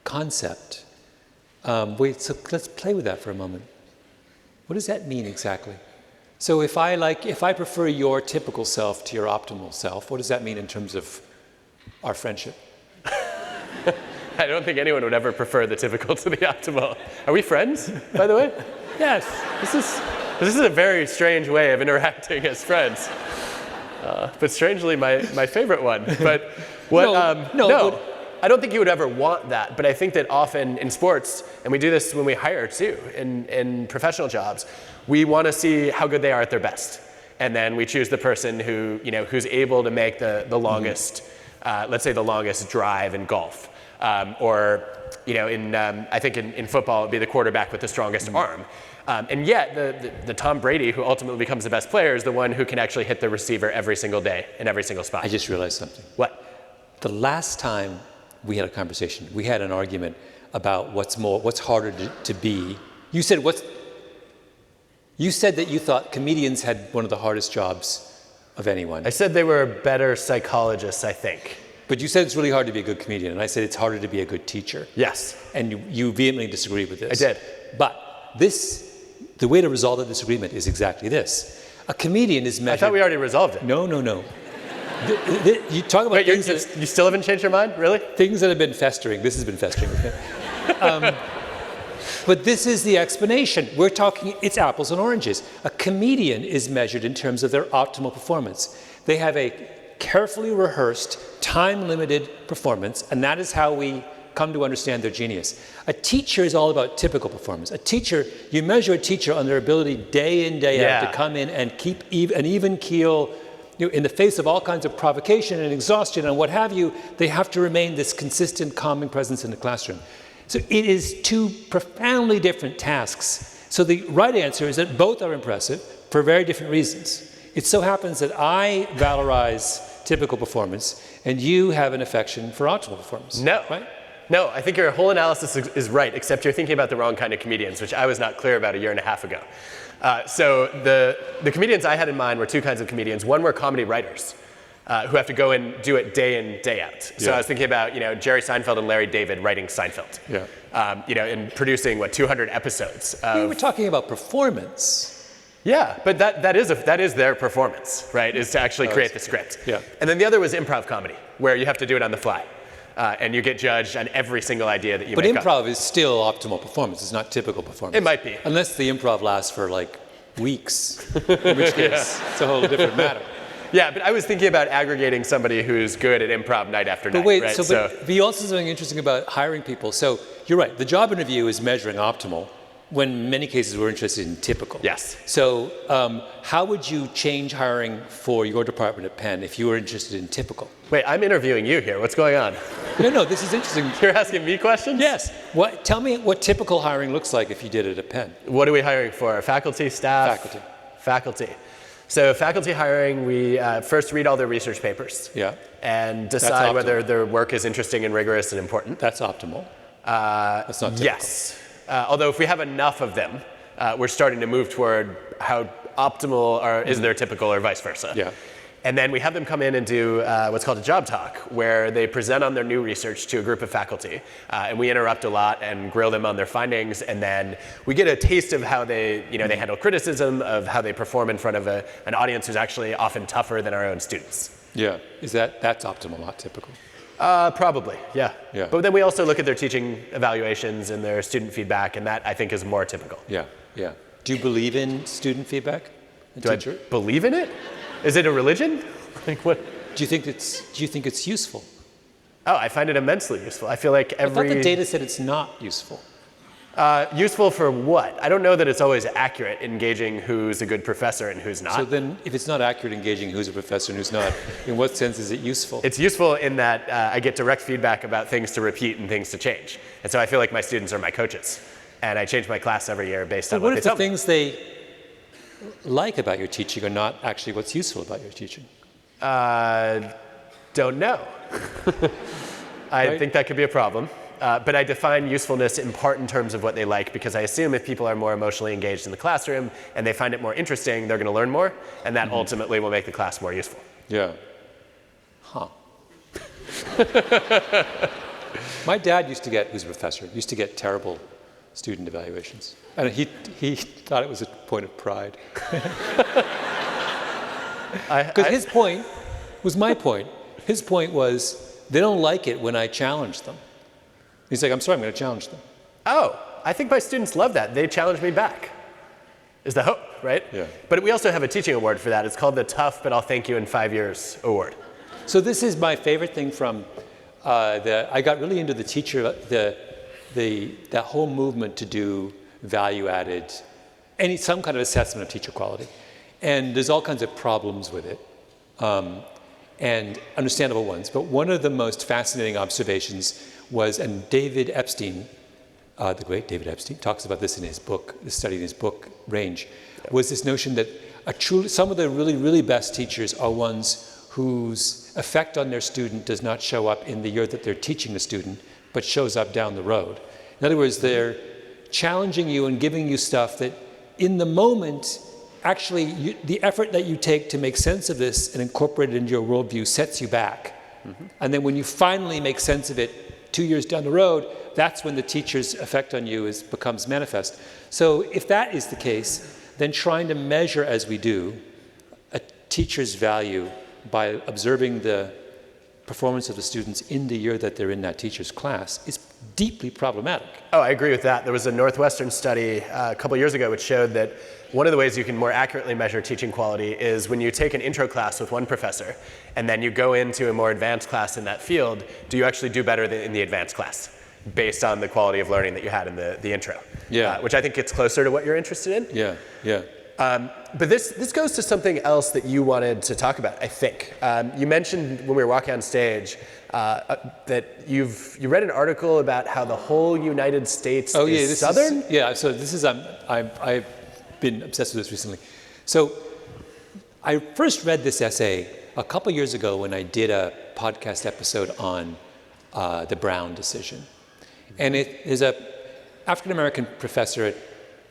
concept. Wait, so let's play with that for a moment. What does that mean exactly? So if I prefer your typical self to your optimal self, what does that mean in terms of our friendship? I don't think anyone would ever prefer the typical to the optimal. Are we friends, by the way? Yes. This is a very strange way of interacting as friends. But strangely, my favorite one. But no. I don't think you would ever want that, but I think that often in sports, and we do this when we hire too, in professional jobs, we want to see how good they are at their best. And then we choose the person who's able to make the longest, let's say the longest drive in golf. I think in football, it'd be the quarterback with the strongest arm. And yet, the Tom Brady, who ultimately becomes the best player, is the one who can actually hit the receiver every single day in every single spot. I just realized something. What? The last time we had a conversation, we had an argument about what's harder to be. You said that you thought comedians had one of the hardest jobs of anyone. I said they were better psychologists, I think. But you said it's really hard to be a good comedian, and I said it's harder to be a good teacher. Yes. And you vehemently disagree with this. I did. But the way to resolve the disagreement is exactly this. A comedian is measured... I thought we already resolved it. No. You talk about things you still haven't changed your mind, really? Things that have been festering. This has been festering. But this is the explanation. We're talking, it's apples and oranges. A comedian is measured in terms of their optimal performance. They have a carefully rehearsed, time-limited performance, and that is how we come to understand their genius. A teacher is all about typical performance. You measure a teacher on their ability day in, day out to come in and keep an even keel. In the face of all kinds of provocation and exhaustion and what have you, they have to remain this consistent, calming presence in the classroom. So it is two profoundly different tasks. So the right answer is that both are impressive for very different reasons. It so happens that I valorize typical performance and you have an affection for optimal performance. No. Right? No, I think your whole analysis is right, except you're thinking about the wrong kind of comedians, which I was not clear about a year and a half ago. So the comedians I had in mind were two kinds of comedians. One were comedy writers who have to go and do it day in, day out. So I was thinking about Jerry Seinfeld and Larry David writing Seinfeld. And producing 200 episodes. We were talking about performance. Yeah, but that is their performance, right? Is to actually create the script. Yeah. And then the other was improv comedy, where you have to do it on the fly. And you get judged on every single idea that you make up. But improv is still optimal performance. It's not typical performance. It might be. Unless the improv lasts for weeks, in which case it's a whole different matter. Yeah, but I was thinking about aggregating somebody who's good at improv night after night. But wait, right? but you also something interesting about hiring people. So you're right, the job interview is measuring optimal, when in many cases we're interested in typical. Yes. So how would you change hiring for your department at Penn if you were interested in typical? Wait, I'm interviewing you here. What's going on? No, this is interesting. You're asking me questions? Yes. Tell me what typical hiring looks like if you did it at Penn. What are we hiring for? Faculty, staff? Faculty. So faculty hiring, we first read all their research papers. Yeah. And decide whether their work is interesting and rigorous and important. That's optimal. That's not typical. Yes. Although if we have enough of them, we're starting to move toward how optimal is their typical or vice versa. Yeah. And then we have them come in and do what's called a job talk, where they present on their new research to a group of faculty. And we interrupt a lot and grill them on their findings. And then we get a taste of how they handle criticism, of how they perform in front of an audience who's actually often tougher than our own students. Yeah. That's optimal, not typical? Probably, yeah. But then we also look at their teaching evaluations and their student feedback, and that I think is more typical. Yeah. Do you believe in student feedback? Do I believe in it? Is it a religion? What? Do you think it's useful? Oh, I find it immensely useful. I feel like I thought the data said it's not useful. Useful for what? I don't know that it's always accurate in gauging who's a good professor and who's not. So then, if it's not accurate in gauging who's a professor and who's not, in what sense is it useful? It's useful in that I get direct feedback about things to repeat and things to change. And so I feel like my students are my coaches. And I change my class every year based on what they tell me. What if the things they like about your teaching are not actually what's useful about your teaching? Don't know. I think that could be a problem. But I define usefulness in part in terms of what they like, because I assume if people are more emotionally engaged in the classroom and they find it more interesting, they're going to learn more, and that ultimately will make the class more useful. Yeah. Huh. My dad who's a professor, used to get terrible student evaluations. And he thought it was a point of pride. Because his point was my point. His point was, they don't like it when I challenge them. He's like, I'm sorry, I'm going to challenge them. Oh, I think my students love that. They challenge me back, is the hope, right? Yeah. But we also have a teaching award for that. It's called the Tough But I'll Thank You in 5 Years award. So this is my favorite thing from I got really into the teacher, that whole movement to do value-added, some kind of assessment of teacher quality. And there's all kinds of problems with it, and understandable ones. But one of the most fascinating observations was, and David Epstein, the great David Epstein, talks about this in his book, this study in his book, Range, was this notion that some of the really, really best teachers are ones whose effect on their student does not show up in the year that they're teaching the student, but shows up down the road. In other words, they're challenging you and giving you stuff that in the moment, actually, the effort that you take to make sense of this and incorporate it into your worldview sets you back. And then when you finally make sense of it 2 years down the road, that's when the teacher's effect on you becomes manifest. So if that is the case, then trying to measure, as we do, a teacher's value by observing the performance of the students in the year that they're in that teacher's class is deeply problematic. Oh, I agree with that. There was a Northwestern study a couple years ago which showed that one of the ways you can more accurately measure teaching quality is when you take an intro class with one professor and then you go into a more advanced class in that field, do you actually do better than in the advanced class based on the quality of learning that you had in the intro? Yeah. Which I think gets closer to what you're interested in. Yeah, yeah. But this goes to something else that you wanted to talk about, I think. You mentioned when we were walking on stage that you read an article about how the whole United States is Southern? So this is, I've been obsessed with this recently. So I first read this essay a couple years ago when I did a podcast episode on the Brown decision. And it is a African-American professor of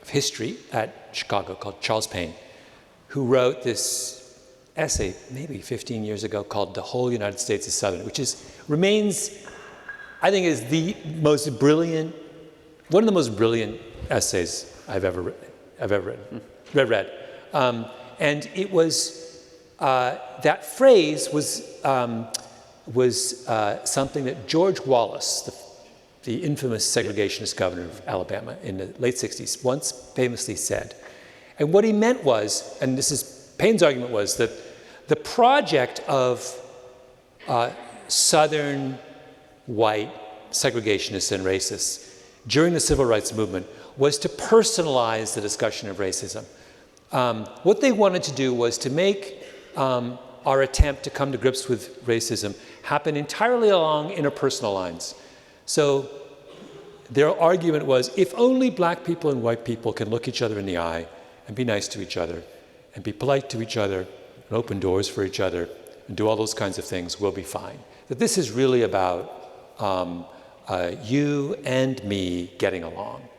history at Chicago called Charles Payne, who wrote this essay maybe 15 years ago called The Whole United States is Southern, which remains, I think, is the most brilliant, one of the most brilliant essays I've ever read. And it was, that phrase was something that George Wallace, the infamous segregationist governor of Alabama in the late 60s, once famously said. And what he meant was, and this is Payne's argument, was that the project of Southern white segregationists and racists during the civil rights movement was to personalize the discussion of racism. What they wanted to do was to make our attempt to come to grips with racism happen entirely along interpersonal lines. So their argument was, if only black people and white people can look each other in the eye and be nice to each other and be polite to each other and open doors for each other and do all those kinds of things, we'll be fine. That this is really about you and me getting along.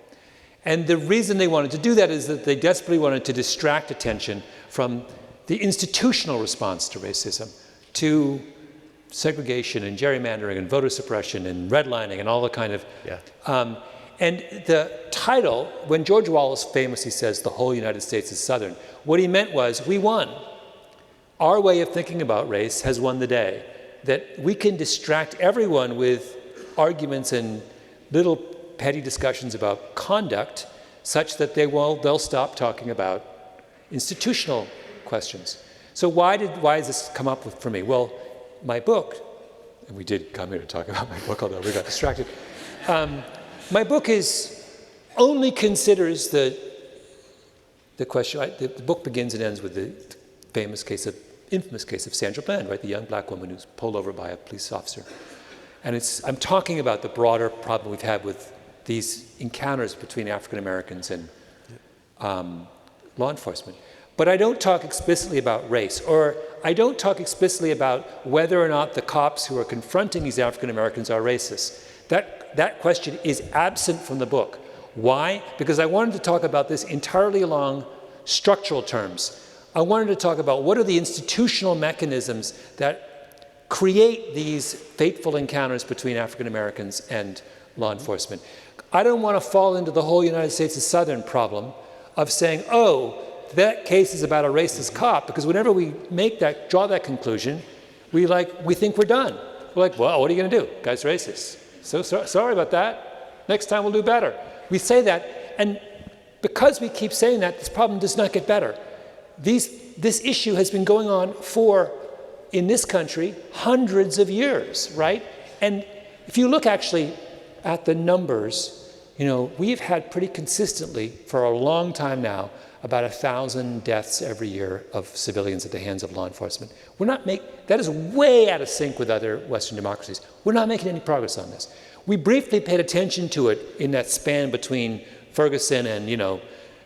And the reason they wanted to do that is that they desperately wanted to distract attention from the institutional response to racism, to segregation and gerrymandering and voter suppression and redlining and all the kind of... and the title, when George Wallace famously says the whole United States is Southern, what he meant was, we won. Our way of thinking about race has won the day. That we can distract everyone with arguments and little petty discussions about conduct such that they'll stop talking about institutional questions. So why does this come up for me? Well, my book, and we did come here to talk about my book, although we got distracted. My book only considers the question. The book begins and ends with the infamous case of Sandra Bland, right? The young black woman who's pulled over by a police officer. And I'm talking about the broader problem we've had with these encounters between African Americans and law enforcement. But I don't talk explicitly about race, or I don't talk explicitly about whether or not the cops who are confronting these African Americans are racist. That question is absent from the book. Why? Because I wanted to talk about this entirely along structural terms. I wanted to talk about what are the institutional mechanisms that create these fateful encounters between African Americans and law enforcement. I don't want to fall into the whole United States is Southern problem of saying, oh, that case is about a racist cop, because whenever we draw that conclusion, we think we're done. We're like, well, what are you going to do? Guy's racist. So sorry about that. Next time we'll do better. We say that, and because we keep saying that, this problem does not get better. This issue has been going on in this country, hundreds of years, right? And if you look actually at the numbers, we've had pretty consistently for a long time now about 1,000 deaths every year of civilians at the hands of law enforcement. That is way out of sync with other Western democracies. We're not making any progress on this. We briefly paid attention to it in that span between Ferguson and,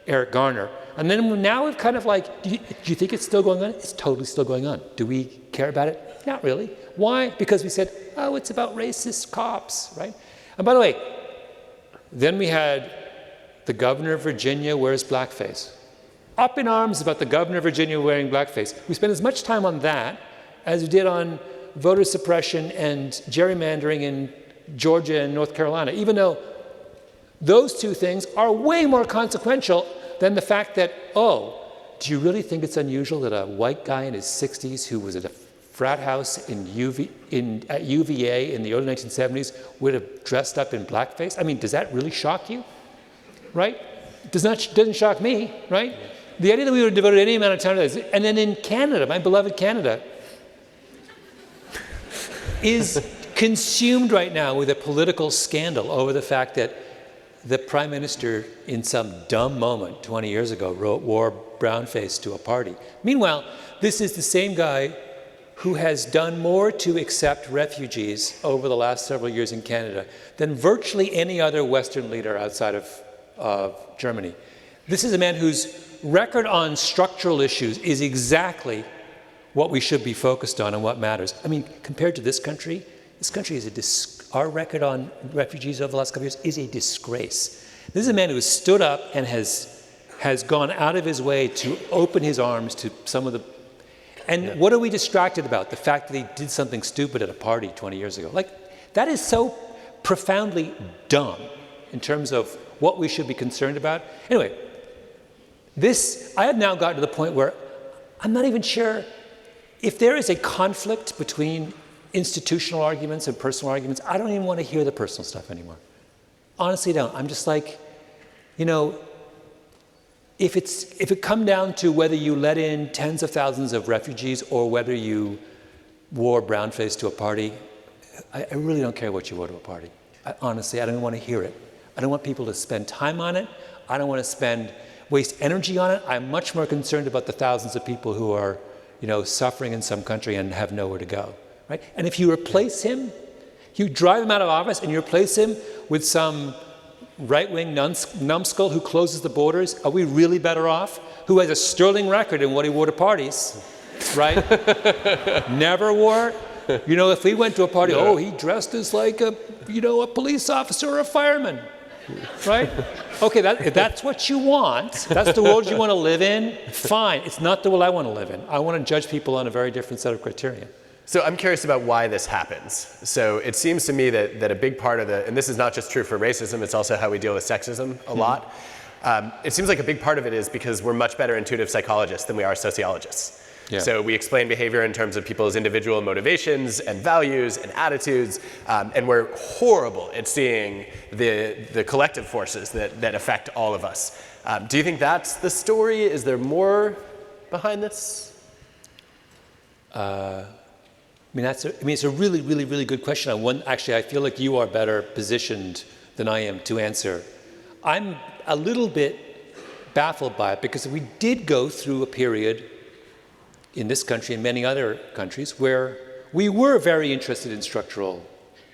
Eric Garner. And then now we've kind of do you think it's still going on? It's totally still going on. Do we care about it? Not really. Why? Because we said, oh, it's about racist cops, right? And by the way, Then we had the governor of Virginia wears blackface. Up in arms about the governor of Virginia wearing blackface. We spent as much time on that as we did on voter suppression and gerrymandering in Georgia and North Carolina, even though those two things are way more consequential than the fact that, oh, do you really think it's unusual that a white guy in his 60s who was at a frat house at UVA in the early 1970s would have dressed up in blackface? I mean, does that really shock you? Right? Doesn't shock me, right? The idea that we would have devoted any amount of time to this, and then in Canada, my beloved Canada, is consumed right now with a political scandal over the fact that the prime minister, in some dumb moment 20 years ago, wore brownface to a party. Meanwhile, this is the same guy who has done more to accept refugees over the last several years in Canada than virtually any other Western leader outside of Germany. This is a man whose record on structural issues is exactly what we should be focused on and what matters. I mean, compared to this country is our record on refugees over the last couple of years is a disgrace. This is a man who has stood up and has gone out of his way to open his arms to some of the... And what are we distracted about? The fact that he did something stupid at a party 20 years ago. Like, that is so profoundly dumb in terms of what we should be concerned about. Anyway, I have now gotten to the point where I'm not even sure if there is a conflict between institutional arguments and personal arguments. I don't even want to hear the personal stuff anymore. Honestly, I don't. I'm just like, you know, if it come down to whether you let in tens of thousands of refugees or whether you wore brownface to a party, I really don't care what you wore to a party. Honestly, I don't want to hear it. I don't want people to spend time on it. I don't want to waste energy on it. I'm much more concerned about the thousands of people who are, you know, suffering in some country and have nowhere to go, right? And if you replace him, you drive him out of office and you replace him with some right-wing numbskull who closes the borders, are we really better off? Who has a sterling record in what he wore to parties, right? Never wore it. You know, if we went to a party, oh, he dressed as like a police officer or a fireman, right? Okay, if that's what you want, that's the world you want to live in, fine. It's not the world I want to live in. I want to judge people on a very different set of criteria. So I'm curious about why this happens. So it seems to me that a big part of and this is not just true for racism, it's also how we deal with sexism a lot. It seems like a big part of it is because we're much better intuitive psychologists than we are sociologists. Yeah. So we explain behavior in terms of people's individual motivations and values and attitudes, and we're horrible at seeing the collective forces that affect all of us. Do you think that's the story? Is there more behind this? It's a really, really, really good question. Actually, I feel like you are better positioned than I am to answer. I'm a little bit baffled by it because we did go through a period in this country and many other countries where we were very interested in structural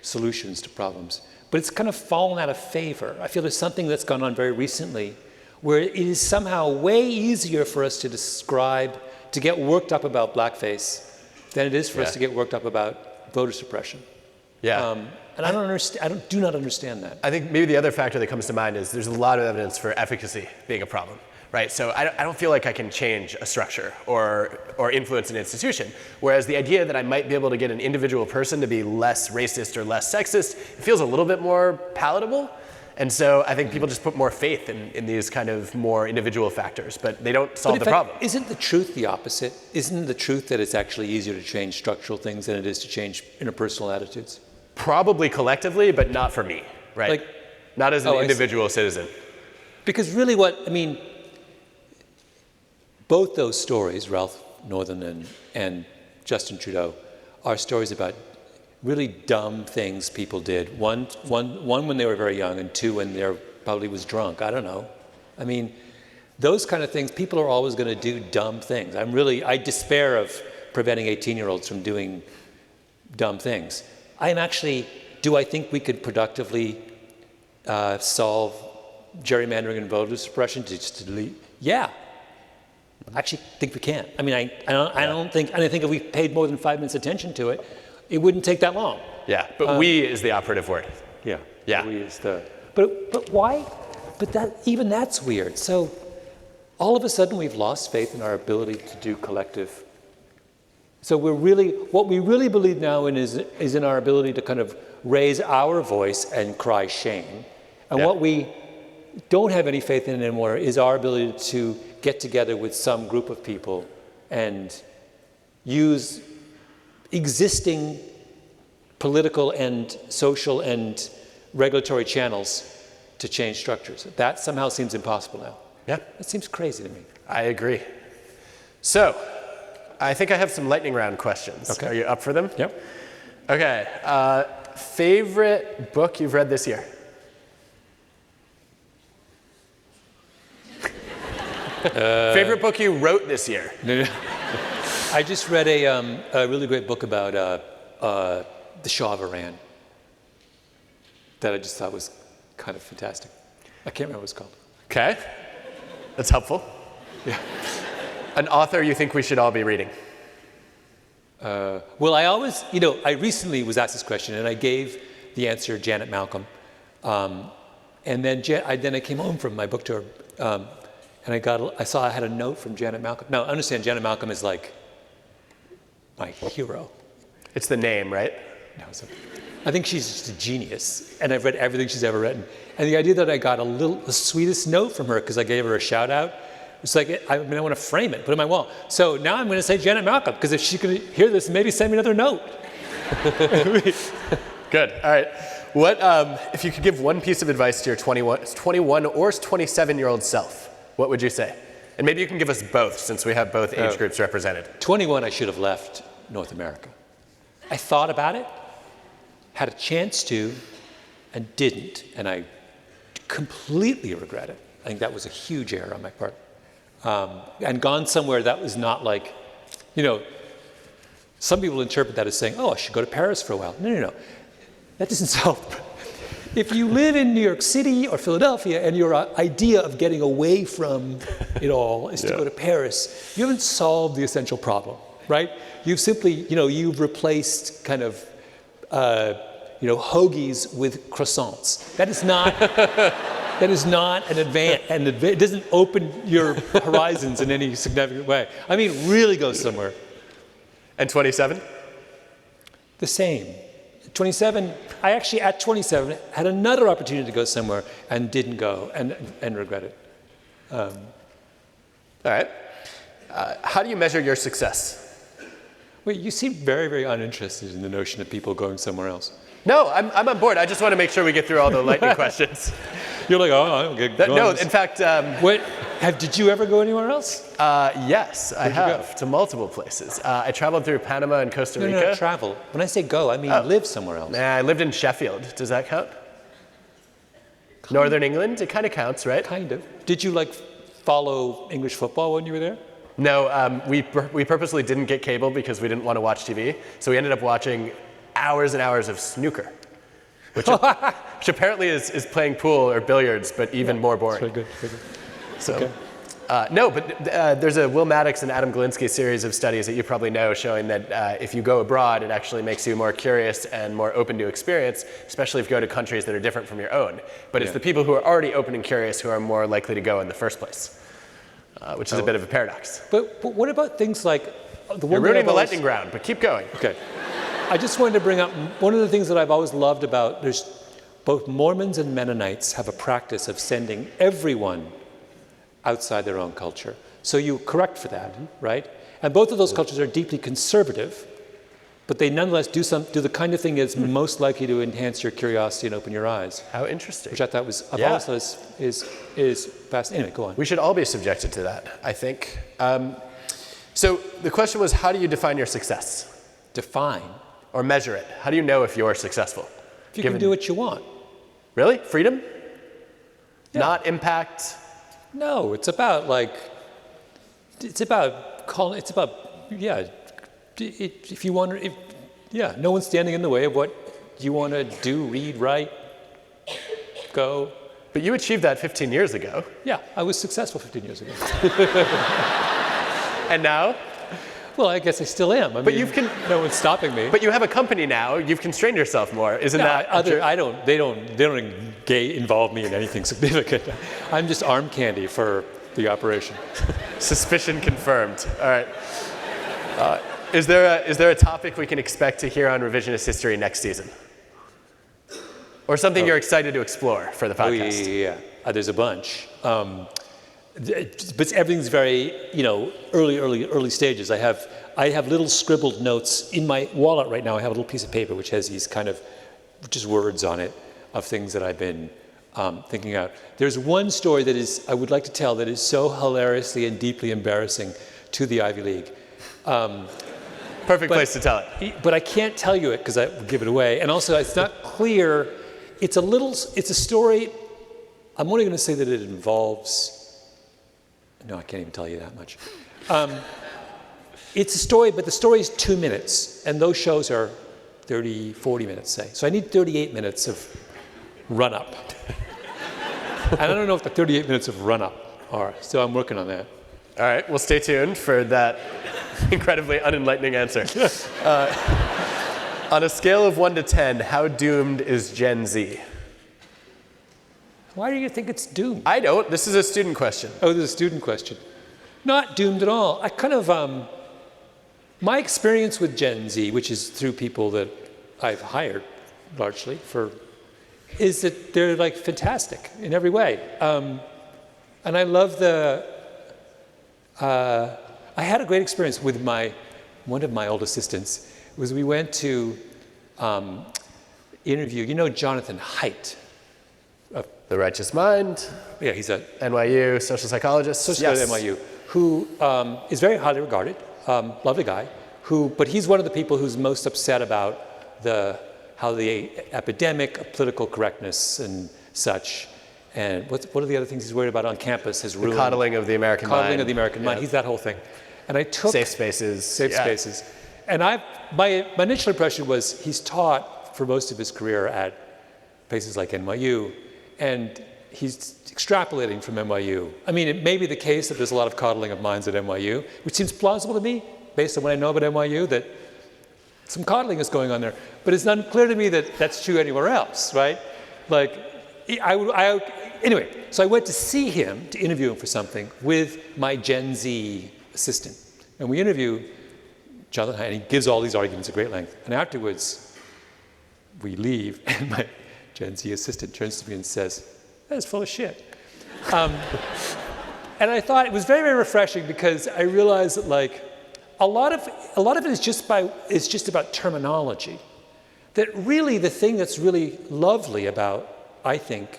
solutions to problems, but it's kind of fallen out of favor. I feel there's something that's gone on very recently where it is somehow way easier for us to get worked up about blackface than it is for us to get worked up about voter suppression. Yeah. And I do not understand that. I think maybe the other factor that comes to mind is there's a lot of evidence for efficacy being a problem, right? So I don't feel like I can change a structure or influence an institution, whereas the idea that I might be able to get an individual person to be less racist or less sexist, it feels a little bit more palatable. And so I think people just put more faith in these kind of more individual factors, but they don't solve the problem. Isn't the truth the opposite? Isn't the truth that it's actually easier to change structural things than it is to change interpersonal attitudes? Probably collectively, but not for me, right? Not as an individual citizen. Because really both those stories, Ralph Northern and Justin Trudeau, are stories about really dumb things people did. One when they were very young, and two when they probably was drunk. I don't know. I mean, those kind of things, people are always going to do dumb things. I despair of preventing 18-year-olds from doing dumb things. Do I think we could productively solve gerrymandering and voter suppression to delete? Yeah. I actually think we can. I mean, I think if we paid more than 5 minutes attention to it, it wouldn't take that long. Yeah, but we is the operative word. Yeah. We is the But why? But even that's weird. So all of a sudden we've lost faith in our ability to do collective. So what we really believe now in is in our ability to kind of raise our voice and cry shame. And what we don't have any faith in anymore is our ability to get together with some group of people and use existing political and social and regulatory channels to change structures. That somehow seems impossible now. Yeah. It seems crazy to me. I agree. So, I think I have some lightning round questions. Okay. Are you up for them? Yep. Okay. Favorite book you've read this year? Favorite book you wrote this year? I just read a really great book about the Shah of Iran that I just thought was kind of fantastic. I can't remember what it's called. Okay. That's helpful. Yeah. An author you think we should all be reading? Well, I recently was asked this question, and I gave the answer Janet Malcolm. And then I came home from my book tour, and I saw I had a note from Janet Malcolm. Now, understand, Janet Malcolm is like my hero. It's the name, right? No, I think she's just a genius, and I've read everything she's ever written. And the idea that I got the sweetest note from her because I gave her a shout out, it's like, I want to frame it, put it on my wall. So now I'm going to say Janet Malcolm, because if she can hear this, maybe send me another note. Good. All right. What if you could give one piece of advice to your 21 or 27-year-old self, what would you say? And maybe you can give us both, since we have both age groups represented. 21, I should have left North America. I thought about it, had a chance to, and didn't, and I completely regret it. I think that was a huge error on my part. And gone somewhere that was not like, some people interpret that as saying, oh, I should go to Paris for a while. No. That doesn't solve. If you live in New York City or Philadelphia and your idea of getting away from it all is to go to Paris, you haven't solved the essential problem, right? You've simply, you've replaced kind of, hoagies with croissants. That is not an advance, and it doesn't open your horizons in any significant way. I mean, really go somewhere. And 27? The same. 27, I actually, at 27, had another opportunity to go somewhere and didn't go and regret it. All right. How do you measure your success? Well, you seem very, very uninterested in the notion of people going somewhere else. No, I'm on board. I just want to make sure we get through all the lightning questions. You're like, oh, okay. No, in fact... Did you ever go anywhere else? Yes, I have, to multiple places. I traveled through Panama and Costa Rica. No, travel. When I say go, I mean live somewhere else. I lived in Sheffield. Does that count? Northern England? It kind of counts, right? Kind of. Did you, follow English football when you were there? No, we purposely didn't get cable because we didn't want to watch TV. So we ended up watching hours and hours of snooker, which apparently is playing pool or billiards, but even more boring. Very good. So, okay. There's a Will Maddox and Adam Galinsky series of studies that you probably know showing that if you go abroad, it actually makes you more curious and more open to experience, especially if you go to countries that are different from your own. But it's the people who are already open and curious who are more likely to go in the first place, which is a bit of a paradox. But what about things like the one You're ruining the lightning round, but keep going. Okay. I just wanted to bring up one of the things that I've always loved about, there's both Mormons and Mennonites have a practice of sending everyone outside their own culture. So you correct for that, right? And both of those cultures are deeply conservative, but they nonetheless do the kind of thing that's most likely to enhance your curiosity and open your eyes. How interesting. Which I thought was, I've always thought is fascinating. Anyway, go on. We should all be subjected to that, I think. So the question was, how do you define your success? Define? Or measure it. How do you know if you're successful? If you can do what you want. Really? Freedom? Yeah. Not impact? No, it's about if you want to, no one's standing in the way of what you want to do, read, write, go. But you achieved that 15 years ago. Yeah, I was successful 15 years ago. And now? Well, I guess I still am. I mean, no one's stopping me. But you have a company now. You've constrained yourself more. Isn't that true? They don't involve me in anything significant. I'm just arm candy for the operation. Suspicion confirmed. All right. Is there a topic we can expect to hear on revisionist history next season? Or something you're excited to explore for the podcast? Yeah. There's a bunch. But everything's very, early stages. I have little scribbled notes in my wallet right now. I have a little piece of paper which has these kind of just words on it of things that I've been thinking out. There's one story that I would like to tell that is so hilariously and deeply embarrassing to the Ivy League. Perfect place to tell it. But I can't tell you it because I would give it away. And also, it's not clear. It's a story. I'm only going to say that it involves. No, I can't even tell you that much. It's a story, but the story is 2 minutes, and those shows are 30, 40 minutes, say. So I need 38 minutes of run-up. And I don't know what the 38 minutes of run-up are, so I'm working on that. All right, well, stay tuned for that incredibly unenlightening answer. On a scale of 1 to 10, how doomed is Gen Z? Why do you think it's doomed? I don't. This is a student question. Oh, this is a student question. Not doomed at all. I kind of, my experience with Gen Z, which is through people that I've hired largely is that they're like fantastic in every way. And I love I had a great experience with one of my old assistants. We went to interview, Jonathan Haidt. The Righteous Mind. Yeah, he's at NYU, social psychologist. At NYU, who is very highly regarded, lovely guy, but he's one of the people who's most upset about how the epidemic of political correctness and such, and what are the other things he's worried about on campus has ruined. The coddling of the American mind. Coddling of the American mind, he's that whole thing. And I took safe spaces. Spaces. And my initial impression was he's taught for most of his career at places like NYU, and he's extrapolating from NYU. I mean, it may be the case that there's a lot of coddling of minds at NYU, which seems plausible to me, based on what I know about NYU, that some coddling is going on there. But it's not clear to me that that's true anywhere else, right? Like, anyway, so I went to see him, to interview him for something, with my Gen Z assistant. And we interview Jonathan Haidt, and he gives all these arguments at great length. And afterwards, we leave, and my Gen Z assistant turns to me and says, "That is full of shit." And I thought it was very, very refreshing because I realized that like a lot of it is just about terminology. That really the thing that's really lovely about, I think,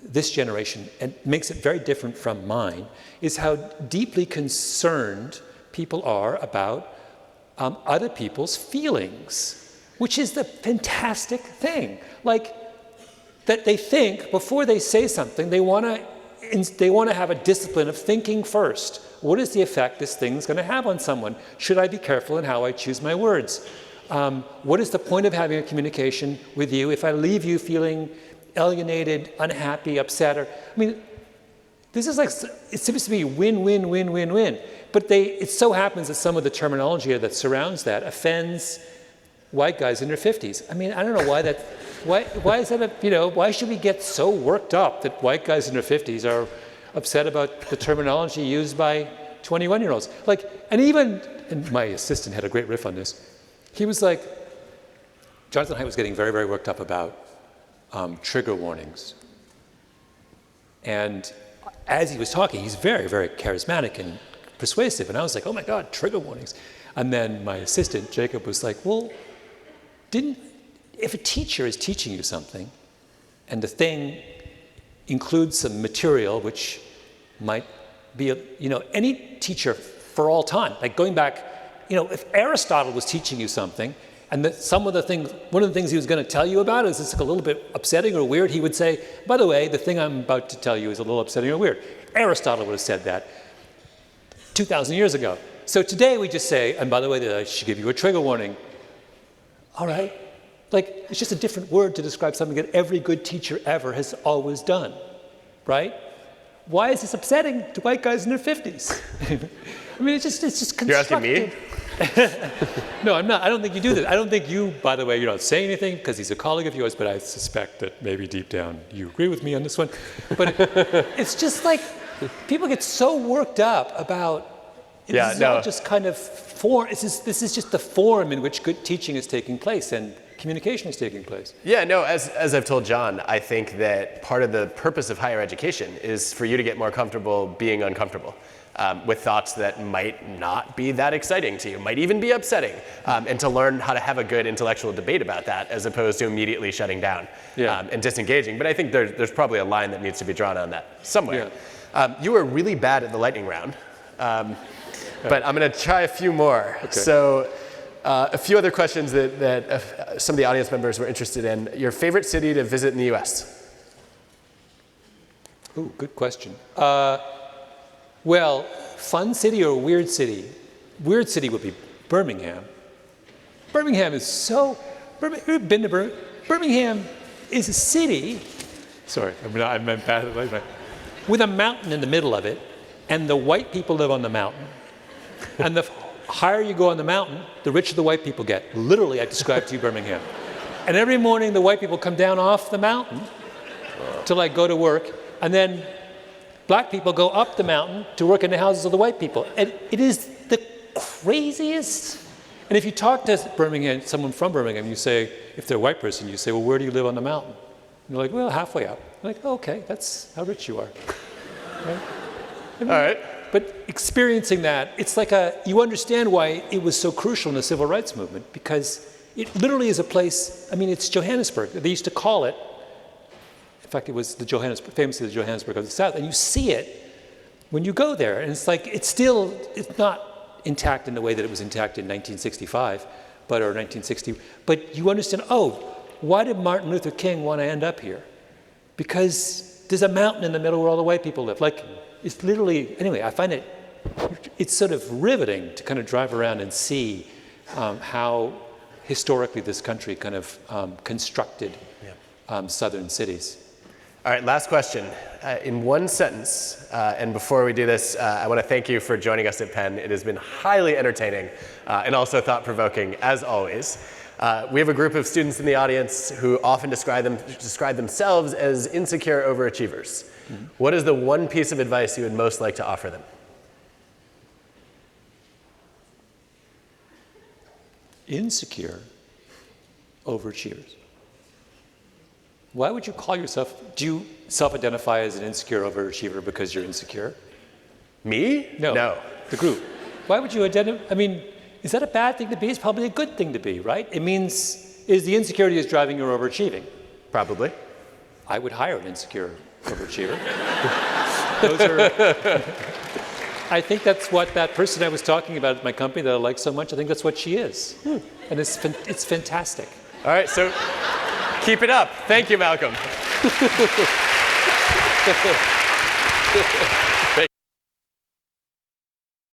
this generation and makes it very different from mine is how deeply concerned people are about other people's feelings, which is the fantastic thing. Like that they think before they say something, they want to have a discipline of thinking first. What is the effect this thing's going to have on someone? Should I be careful in how I choose my words? What is the point of having a communication with you if I leave you feeling alienated, unhappy, upset? I mean, this is like, it seems to be win, win, win, win, win. But it so happens that some of the terminology that surrounds that offends white guys in their 50s. I mean, I don't know why why is that why should we get so worked up that white guys in their 50s are upset about the terminology used by 21-year-olds? Like, and my assistant had a great riff on this. He was like, Jonathan Haidt was getting very, very worked up about trigger warnings. And as he was talking, he's very, very charismatic and persuasive. And I was like, oh my God, trigger warnings. And then my assistant, Jacob, was like, well, if a teacher is teaching you something and the thing includes some material which might be, any teacher for all time, like going back, if Aristotle was teaching you something and that one of the things he was going to tell you about is a little bit upsetting or weird, he would say, by the way, the thing I'm about to tell you is a little upsetting or weird. Aristotle would have said that 2,000 years ago. So today we just say, and by the way, I should give you a trigger warning. All right. Like, it's just a different word to describe something that every good teacher ever has always done, right? why is this upsetting to white guys in their 50s? I mean, it's just constructed. You're asking me? No, I'm not. I don't think you do this. I don't think you, by the way, you're not saying anything because he's a colleague of yours, but I suspect that maybe deep down you agree with me on this one. But it's just like people get so worked up about this is all just kind of form. This is just the form in which good teaching is taking place and communication is taking place. Yeah, no, as I've told John, I think that part of the purpose of higher education is for you to get more comfortable being uncomfortable. With thoughts that might not be that exciting to you, might even be upsetting, and to learn how to have a good intellectual debate about that as opposed to immediately shutting down and disengaging. But I think there's probably a line that needs to be drawn on that somewhere. Yeah. You were really bad at the lightning round, but I'm going to try a few more. Okay. So a few other questions that some of the audience members were interested in. Your favorite city to visit in the US? Ooh, good question. Well, fun city or weird city? Weird city would be Birmingham. Birmingham is so, you've been to Birmingham? Birmingham is a city, sorry, I meant bad, with a mountain in the middle of it, and the white people live on the mountain. And the higher you go on the mountain, the richer the white people get. Literally, I described to you Birmingham. And every morning, the white people come down off the mountain to like go to work, and then black people go up the mountain to work in the houses of the white people. And it is the craziest. And if you talk to Birmingham, someone from Birmingham, you say, if they're a white person, you say, well, where do you live on the mountain? And they're like, well, halfway up. I'm like, oh, okay, that's how rich you are. Right? I mean, all right. But experiencing that, it's like you understand why it was so crucial in the civil rights movement, because it literally is a place, I mean, it's Johannesburg. They used to call it, in fact, it was famously the Johannesburg of the South, and you see it when you go there, and it's like, it's not intact in the way that it was intact in 1965, or 1960, but you understand, oh, why did Martin Luther King want to end up here? Because there's a mountain in the middle where all the white people live. Like, it's literally, anyway, I find it's sort of riveting to kind of drive around and see how historically this country kind of constructed southern cities. All right, last question. In one sentence, and before we do this, I want to thank you for joining us at Penn. It has been highly entertaining and also thought-provoking, as always. We have a group of students in the audience who often describe themselves as insecure overachievers. Mm-hmm. What is the one piece of advice you would most like to offer them? Insecure overachievers. Why would you call yourself, do you self-identify as an insecure overachiever because you're insecure? Me? No. The group. Why would you identify, I mean, is that a bad thing to be? It's probably a good thing to be, right? It means, is the insecurity is driving your overachieving? Probably. I would hire an insecure overachiever. I think that's what that person I was talking about at my company that I like so much, I think that's what she is. And it's fantastic. All right, so keep it up. Thank you, Malcolm.